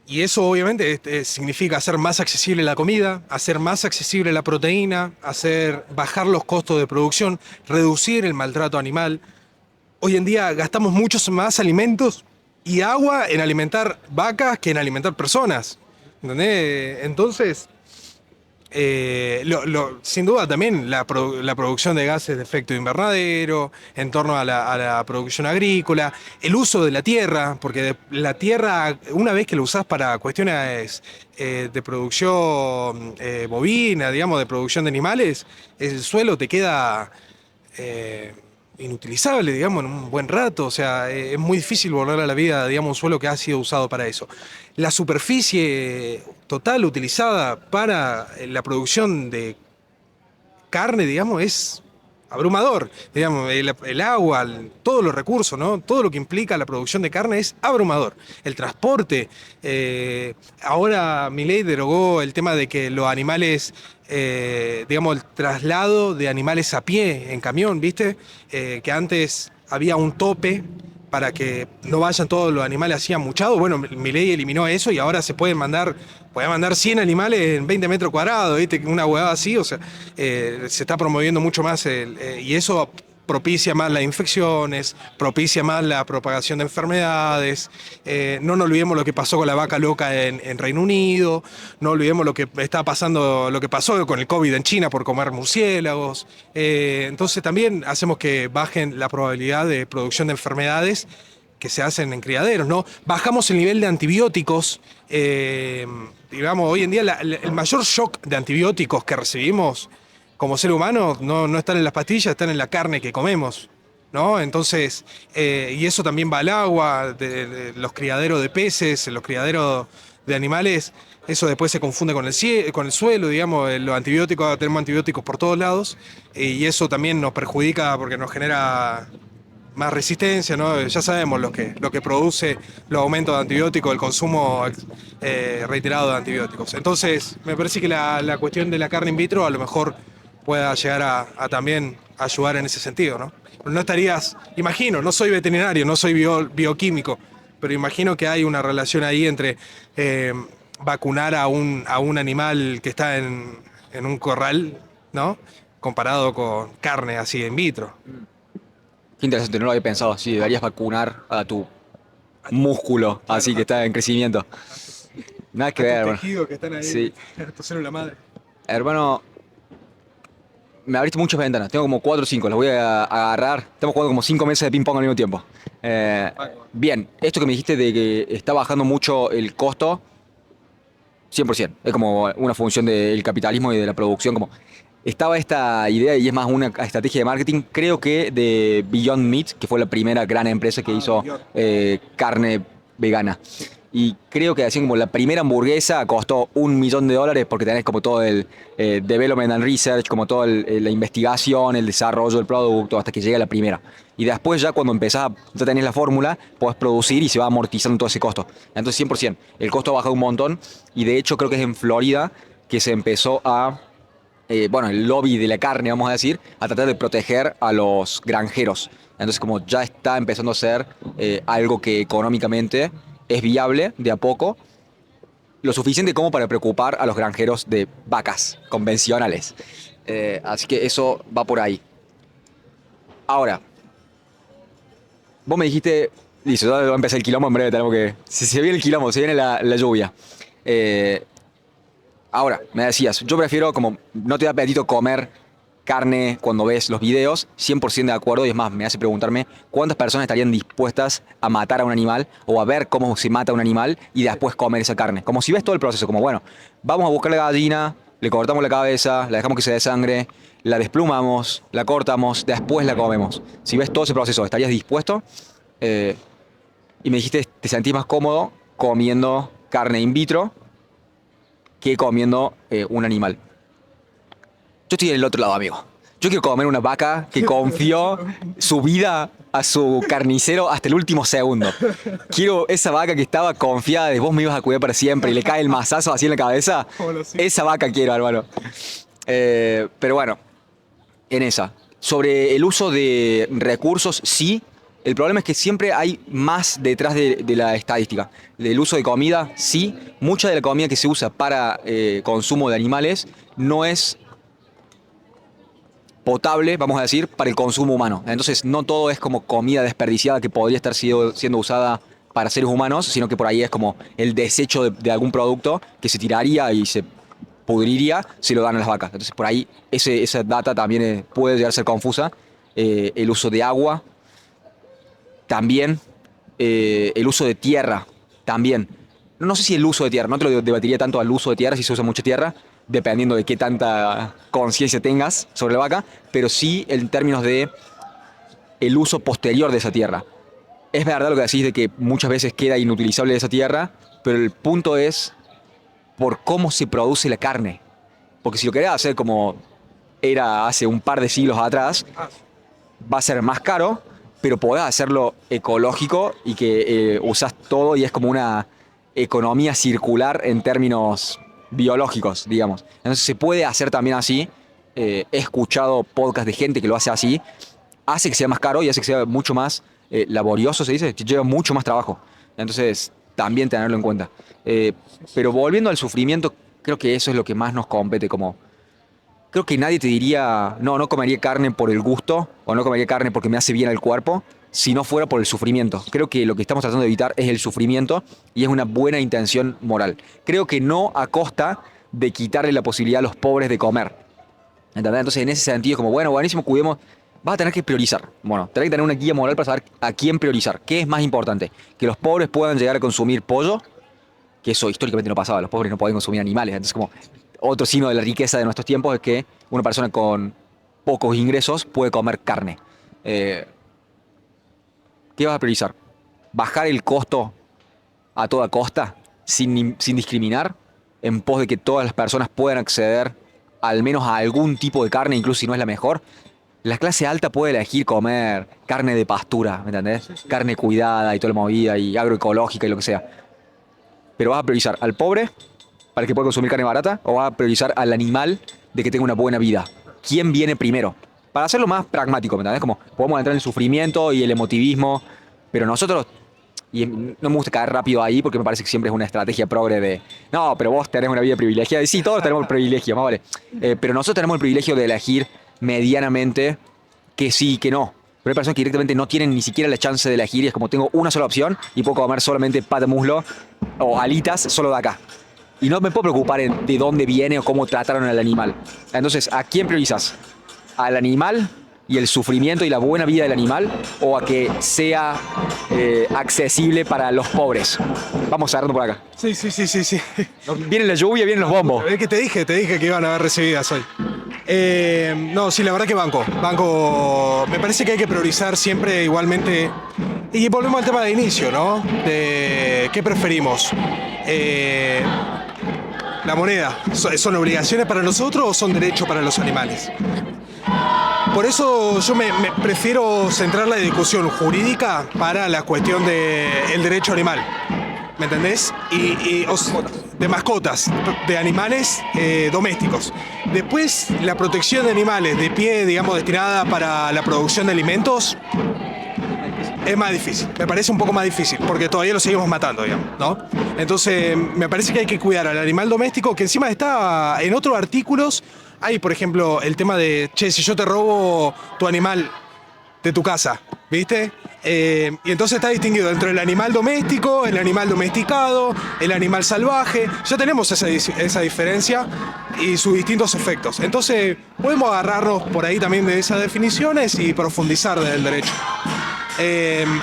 S2: Y eso obviamente significa hacer más accesible la comida, hacer más accesible la proteína, bajar los costos de producción, reducir el maltrato animal. Hoy en día gastamos muchos más alimentos y agua en alimentar vacas que en alimentar personas. ¿Entendés? Entonces, sin duda también la producción de gases de efecto invernadero, en torno a la producción agrícola, el uso de la tierra, porque la tierra, una vez que la usás para cuestiones de producción bovina, digamos, de producción de animales, el suelo te queda inutilizable, digamos, en un buen rato. O sea, es muy difícil volver a la vida, digamos, un suelo que ha sido usado para eso. La superficie total utilizada para la producción de carne, digamos, es abrumador. Digamos, el agua, todos los recursos, ¿no? Todo lo que implica la producción de carne es abrumador. El transporte. Ahora Milei derogó el tema de que los animales, digamos, el traslado de animales a pie en camión, ¿viste? Que antes había un tope para que no vayan todos los animales así amuchados. Bueno, Milei eliminó eso y ahora pueden mandar 100 animales en 20 metros cuadrados, ¿viste? Una huevada así. O sea, se está promoviendo mucho más y eso propicia más las infecciones, propicia más la propagación de enfermedades. No nos olvidemos lo que pasó con la vaca loca en Reino Unido, no olvidemos lo que está pasando, lo que pasó con el COVID en China por comer murciélagos. Entonces también hacemos que bajen la probabilidad de producción de enfermedades que se hacen en criaderos, ¿no? Bajamos el nivel de antibióticos. Digamos, hoy en día el mayor shock de antibióticos que recibimos como ser humano no están en las pastillas, están en la carne que comemos, ¿no? Entonces, y eso también va al agua, de los criaderos de peces, los criaderos de animales, eso después se confunde con el suelo, digamos, los antibióticos, tenemos antibióticos por todos lados, y eso también nos perjudica porque nos genera más resistencia, ¿no? Ya sabemos lo que produce los aumentos de antibióticos, el consumo reiterado de antibióticos. Entonces, me parece que la cuestión de la carne in vitro a lo mejor pueda llegar a también ayudar en ese sentido, ¿no? No estarías, imagino, no soy veterinario, no soy bioquímico, pero imagino que hay una relación ahí entre vacunar a un animal que está en un corral, ¿no? Comparado con carne así in vitro.
S1: Qué interesante, no lo había pensado. Sí, deberías vacunar a tu músculo, así que está en crecimiento. Nada que ver, hermano.
S2: Tejidos que están ahí
S1: Sí.
S2: en tu célula madre.
S1: Hermano, me abriste muchas ventanas. Tengo como 4 o 5, las voy a agarrar. Estamos jugando como 5 meses de ping-pong al mismo tiempo. Bien, esto que me dijiste de que está bajando mucho el costo, 100%. Es como una función del capitalismo y de la producción. Como estaba esta idea y es más una estrategia de marketing, creo que de Beyond Meat, que fue la primera gran empresa que hizo carne vegana. Y creo que hacían como la primera hamburguesa costó $1 millón porque tenés como todo el development and research, como toda la investigación, el desarrollo del producto hasta que llega la primera. Y después ya cuando empezás, ya tenés la fórmula, podés producir y se va amortizando todo ese costo. Entonces 100%, el costo ha bajado un montón y de hecho creo que es en Florida que se empezó a, bueno, el lobby de la carne, vamos a decir, a tratar de proteger a los granjeros. Entonces como ya está empezando a ser algo que económicamente es viable de a poco, lo suficiente como para preocupar a los granjeros de vacas convencionales. Así que eso va por ahí. Ahora, vos me dijiste, listo, ya va a empezar el quilombo, en breve tenemos que... Si se viene el quilombo, se viene la lluvia. Ahora, me decías, yo prefiero como, no te da apetito comer carne cuando ves los videos, 100% de acuerdo, y es más, me hace preguntarme cuántas personas estarían dispuestas a matar a un animal o a ver cómo se mata a un animal y después comer esa carne. Como si ves todo el proceso, como bueno, vamos a buscar la gallina, le cortamos la cabeza, la dejamos que se desangre, la desplumamos, la cortamos, después la comemos. Si ves todo ese proceso, ¿estarías dispuesto? Y me dijiste, te sentís más cómodo comiendo carne in vitro que comiendo un animal. Yo estoy del otro lado, amigo. Yo quiero comer una vaca que confió su vida a su carnicero hasta el último segundo. Quiero esa vaca que estaba confiada de vos me ibas a cuidar para siempre y le cae el mazazo así en la cabeza. Esa vaca quiero, hermano. Pero bueno, en esa. Sobre el uso de recursos, sí. El problema es que siempre hay más detrás de la estadística. Del uso de comida, sí. Mucha de la comida que se usa para consumo de animales no es potable, vamos a decir, para el consumo humano. Entonces, no todo es como comida desperdiciada que podría estar siendo usada para seres humanos, sino que por ahí es como el desecho de algún producto que se tiraría y se pudriría si lo dan a las vacas. Entonces, por ahí esa data también puede llegar a ser confusa. El uso de agua, también. El uso de tierra, también. No sé si el uso de tierra, no te lo debatiría tanto al uso de tierra, si se usa mucha tierra, dependiendo de qué tanta conciencia tengas sobre la vaca, pero sí en términos de el uso posterior de esa tierra. Es verdad lo que decís de que muchas veces queda inutilizable esa tierra, pero el punto es por cómo se produce la carne. Porque si lo querés hacer como era hace un par de siglos atrás, va a ser más caro, pero podés hacerlo ecológico y que usás todo y es como una economía circular en términos biológicos, digamos. Entonces se puede hacer también así. He escuchado podcasts de gente que lo hace así. Hace que sea más caro y hace que sea mucho más laborioso, se dice, que lleva mucho más trabajo. Entonces, también tenerlo en cuenta. Pero volviendo al sufrimiento, creo que eso es lo que más nos compete como creo que nadie te diría, no, no comería carne por el gusto o no comería carne porque me hace bien al cuerpo, si no fuera por el sufrimiento. Creo que lo que estamos tratando de evitar es el sufrimiento y es una buena intención moral. Creo que no a costa de quitarle la posibilidad a los pobres de comer. ¿Entendés? Entonces, en ese sentido, como, bueno, buenísimo, cuidemos. Vas a tener que priorizar. Bueno, tenés que tener una guía moral para saber a quién priorizar. ¿Qué es más importante? Que los pobres puedan llegar a consumir pollo, que eso históricamente no pasaba. Los pobres no podían consumir animales. Entonces, como otro signo de la riqueza de nuestros tiempos es que una persona con pocos ingresos puede comer carne. Eh, ¿Qué vas a priorizar? ¿Bajar el costo a toda costa, sin discriminar, en pos de que todas las personas puedan acceder al menos a algún tipo de carne, incluso si no es la mejor? La clase alta puede elegir comer carne de pastura, ¿me entendés? Carne cuidada y toda la movida y agroecológica y lo que sea. Pero vas a priorizar al pobre para que pueda consumir carne barata o vas a priorizar al animal de que tenga una buena vida. ¿Quién viene primero? Para hacerlo más pragmático, ¿me entendés? Como podemos entrar en el sufrimiento y el emotivismo, pero nosotros, y no me gusta caer rápido ahí porque me parece que siempre es una estrategia progre de, no, pero vos tenés una vida privilegiada. Y sí, todos tenemos el privilegio, más vale. Pero nosotros tenemos el privilegio de elegir medianamente que sí y que no. Pero hay personas que directamente no tienen ni siquiera la chance de elegir y es como tengo una sola opción y puedo comer solamente pata muslo o alitas solo de acá. Y no me puedo preocupar de dónde viene o cómo trataron al animal. Entonces, ¿a quién priorizas? ¿Al animal y el sufrimiento y la buena vida del animal o a que sea accesible para los pobres? Vamos cerrando por acá.
S2: Sí, sí, sí, sí, sí.
S1: Viene la lluvia, vienen los bombos.
S2: Es que te dije que iban a haber recibidas hoy. No, sí, la verdad que banco. Me parece que hay que priorizar siempre igualmente. Y volvemos al tema de inicio, ¿no? De qué preferimos. La moneda, ¿son obligaciones para nosotros o son derechos para los animales? Por eso yo me prefiero centrar la discusión jurídica para la cuestión del derecho animal. ¿Me entendés? De mascotas, de animales domésticos. Después, la protección de animales de pie, digamos, destinada para la producción de alimentos, es más difícil. Me parece un poco más difícil, porque todavía lo seguimos matando, digamos, ¿no? Entonces, me parece que hay que cuidar al animal doméstico, que encima está en otros artículos. Hay, por ejemplo, el tema de, che, si yo te robo tu animal de tu casa, ¿viste? Y entonces está distinguido entre el animal doméstico, el animal domesticado, el animal salvaje. Ya tenemos esa diferencia y sus distintos efectos. Entonces podemos agarrarnos por ahí también de esas definiciones y profundizar del derecho.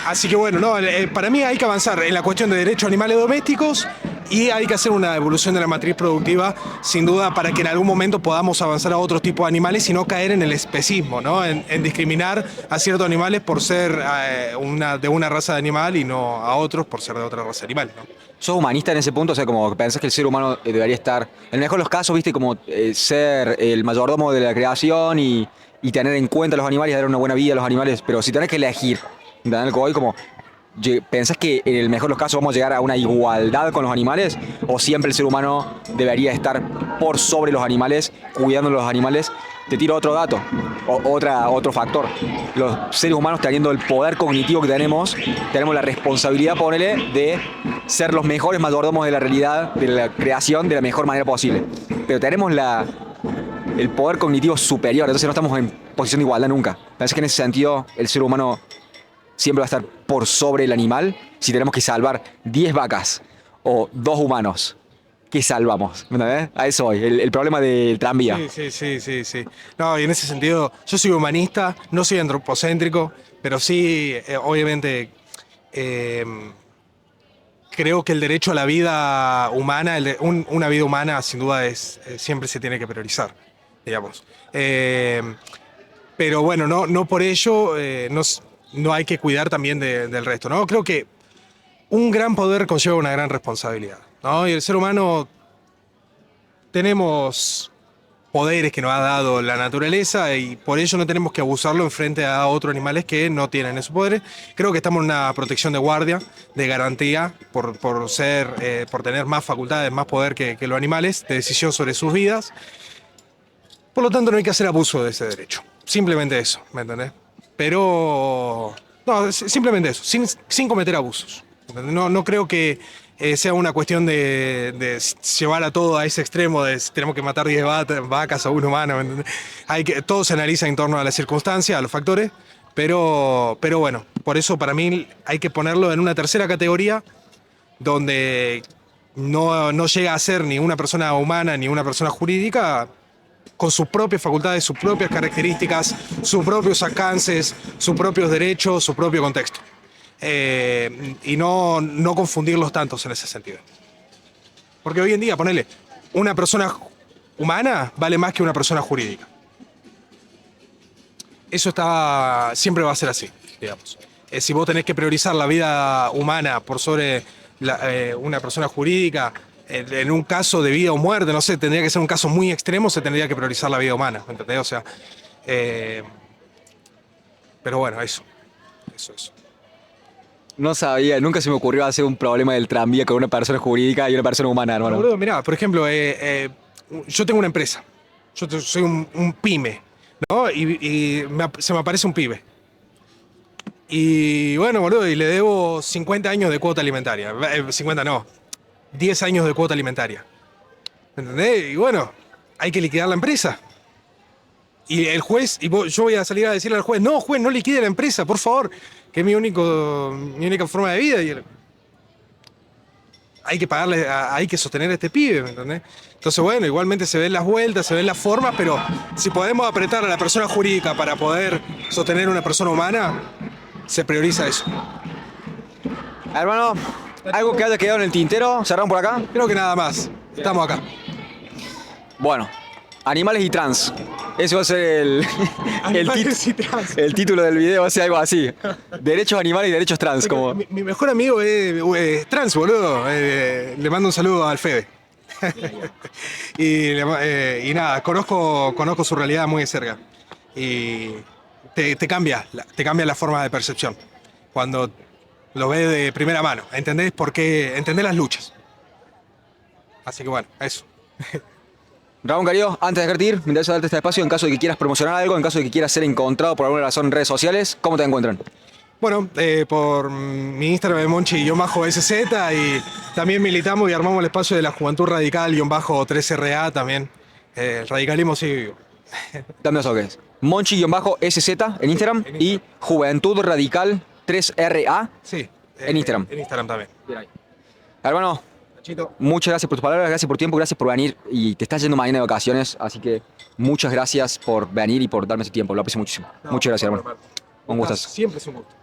S2: Así que bueno, no, para mí hay que avanzar en la cuestión de derechos animales domésticos y hay que hacer una evolución de la matriz productiva, sin duda, para que en algún momento podamos avanzar a otros tipos de animales y no caer en el especismo, ¿no? En discriminar a ciertos animales por ser de una raza de animal y no a otros por ser de otra raza de animal, ¿no?
S1: ¿Sos humanista en ese punto? O sea, como que pensás que el ser humano debería estar, en el mejor de los casos, viste, como ser el mayordomo de la creación y tener en cuenta a los animales y dar una buena vida a los animales, pero si tenés que elegir, ¿entendés? Como, ¿pensás que en el mejor de los casos vamos a llegar a una igualdad con los animales? ¿O siempre el ser humano debería estar por sobre los animales, cuidando de los animales? Te tiro otro dato, otro factor. Los seres humanos, teniendo el poder cognitivo que tenemos la responsabilidad, ponele, de ser los mejores mayordomos de la realidad, de la creación, de la mejor manera posible. Pero tenemos el poder cognitivo superior, entonces no estamos en posición de igualdad nunca. Pensé que en ese sentido el ser humano siempre va a estar por sobre el animal. Si tenemos que salvar 10 vacas o 2 humanos, ¿qué salvamos? ¿Entendés? A eso voy, el problema del tranvía.
S2: Sí. No, y en ese sentido, yo soy humanista, no soy antropocéntrico, pero sí, obviamente, creo que el derecho a la vida humana, una vida humana, sin duda, siempre se tiene que priorizar, digamos. Pero bueno, no por ello no hay que cuidar también del resto, ¿no? Creo que un gran poder conlleva una gran responsabilidad, ¿no? Y el ser humano tenemos poderes que nos ha dado la naturaleza y por ello no tenemos que abusarlo en frente a otros animales que no tienen esos poderes. Creo que estamos en una protección de guardia, de garantía, por tener más facultades, más poder que los animales, de decisión sobre sus vidas. Por lo tanto, no hay que hacer abuso de ese derecho. Simplemente eso, ¿me entendés? Pero, no, simplemente eso, sin cometer abusos. No creo que sea una cuestión de llevar a todo a ese extremo de si tenemos que matar 10 vacas a un humano. ¿Me entendés? Todo se analiza en torno a las circunstancias, a los factores, pero bueno, por eso para mí hay que ponerlo en una tercera categoría donde no llega a ser ni una persona humana ni una persona jurídica con sus propias facultades, sus propias características, sus propios alcances, sus propios derechos, su propio contexto. Y no confundirlos tantos en ese sentido. Porque hoy en día, ponele, una persona humana vale más que una persona jurídica. Eso siempre va a ser así, digamos. Si vos tenés que priorizar la vida humana por sobre una persona jurídica, en un caso de vida o muerte, no sé, tendría que ser un caso muy extremo, se tendría que priorizar la vida humana, ¿entendés? O sea, pero bueno, eso.
S1: No sabía, nunca se me ocurrió hacer un problema del tranvía con una persona jurídica y una persona humana, hermano.
S2: Boludo, mirá, por ejemplo, yo tengo una empresa, soy un pyme, ¿no? Y se me aparece un pibe. Y bueno, boludo, y le debo 50 años de cuota alimentaria. 50 no, 10 años de cuota alimentaria. ¿Entendés? Y bueno, hay que liquidar la empresa. Y el juez, yo voy a salir a decirle al juez, no, juez, no liquide la empresa, por favor, que es mi única forma de vida. Y hay que pagarle, hay que sostener a este pibe, ¿me entendés? Entonces, bueno, igualmente se ven las vueltas, se ven las formas, pero si podemos apretar a la persona jurídica para poder sostener a una persona humana, se prioriza eso.
S1: Hermano, algo que haya quedado en el tintero, cerramos por acá.
S2: Creo que nada más. Estamos acá.
S1: Bueno, animales y trans. Ese va a ser el título del video, va a ser algo así. Derechos animales y derechos trans. Como...
S2: Mi mejor amigo es trans, boludo. Le mando un saludo al Fede. y nada, conozco su realidad muy de cerca. Y te cambia la forma de percepción. Cuando lo ves de primera mano. ¿Entendés por qué? ¿Entendés las luchas? Así que bueno, eso.
S1: Ramón Carío, antes de dejarte ir, me interesa darte este espacio en caso de que quieras promocionar algo, en caso de que quieras ser encontrado por alguna razón en redes sociales, ¿cómo te encuentran?
S2: Bueno, por mi Instagram de Monchi-SZ y también militamos y armamos el espacio de la Juventud Radical-3RA también. El radicalismo sigue vivo.
S1: Dame eso que es. Monchi-SZ en Instagram y Juventud Radical 3RA
S2: Sí.
S1: en Instagram.
S2: En Instagram también.
S1: Hermano,
S2: Chito.
S1: muchas gracias por tus palabras, gracias por tu tiempo, gracias por venir y te estás yendo mañana de vacaciones, así que muchas gracias por venir y por darme ese tiempo, lo aprecio muchísimo. Muchas gracias, hermano. Un gustazo.
S2: Siempre es un gusto.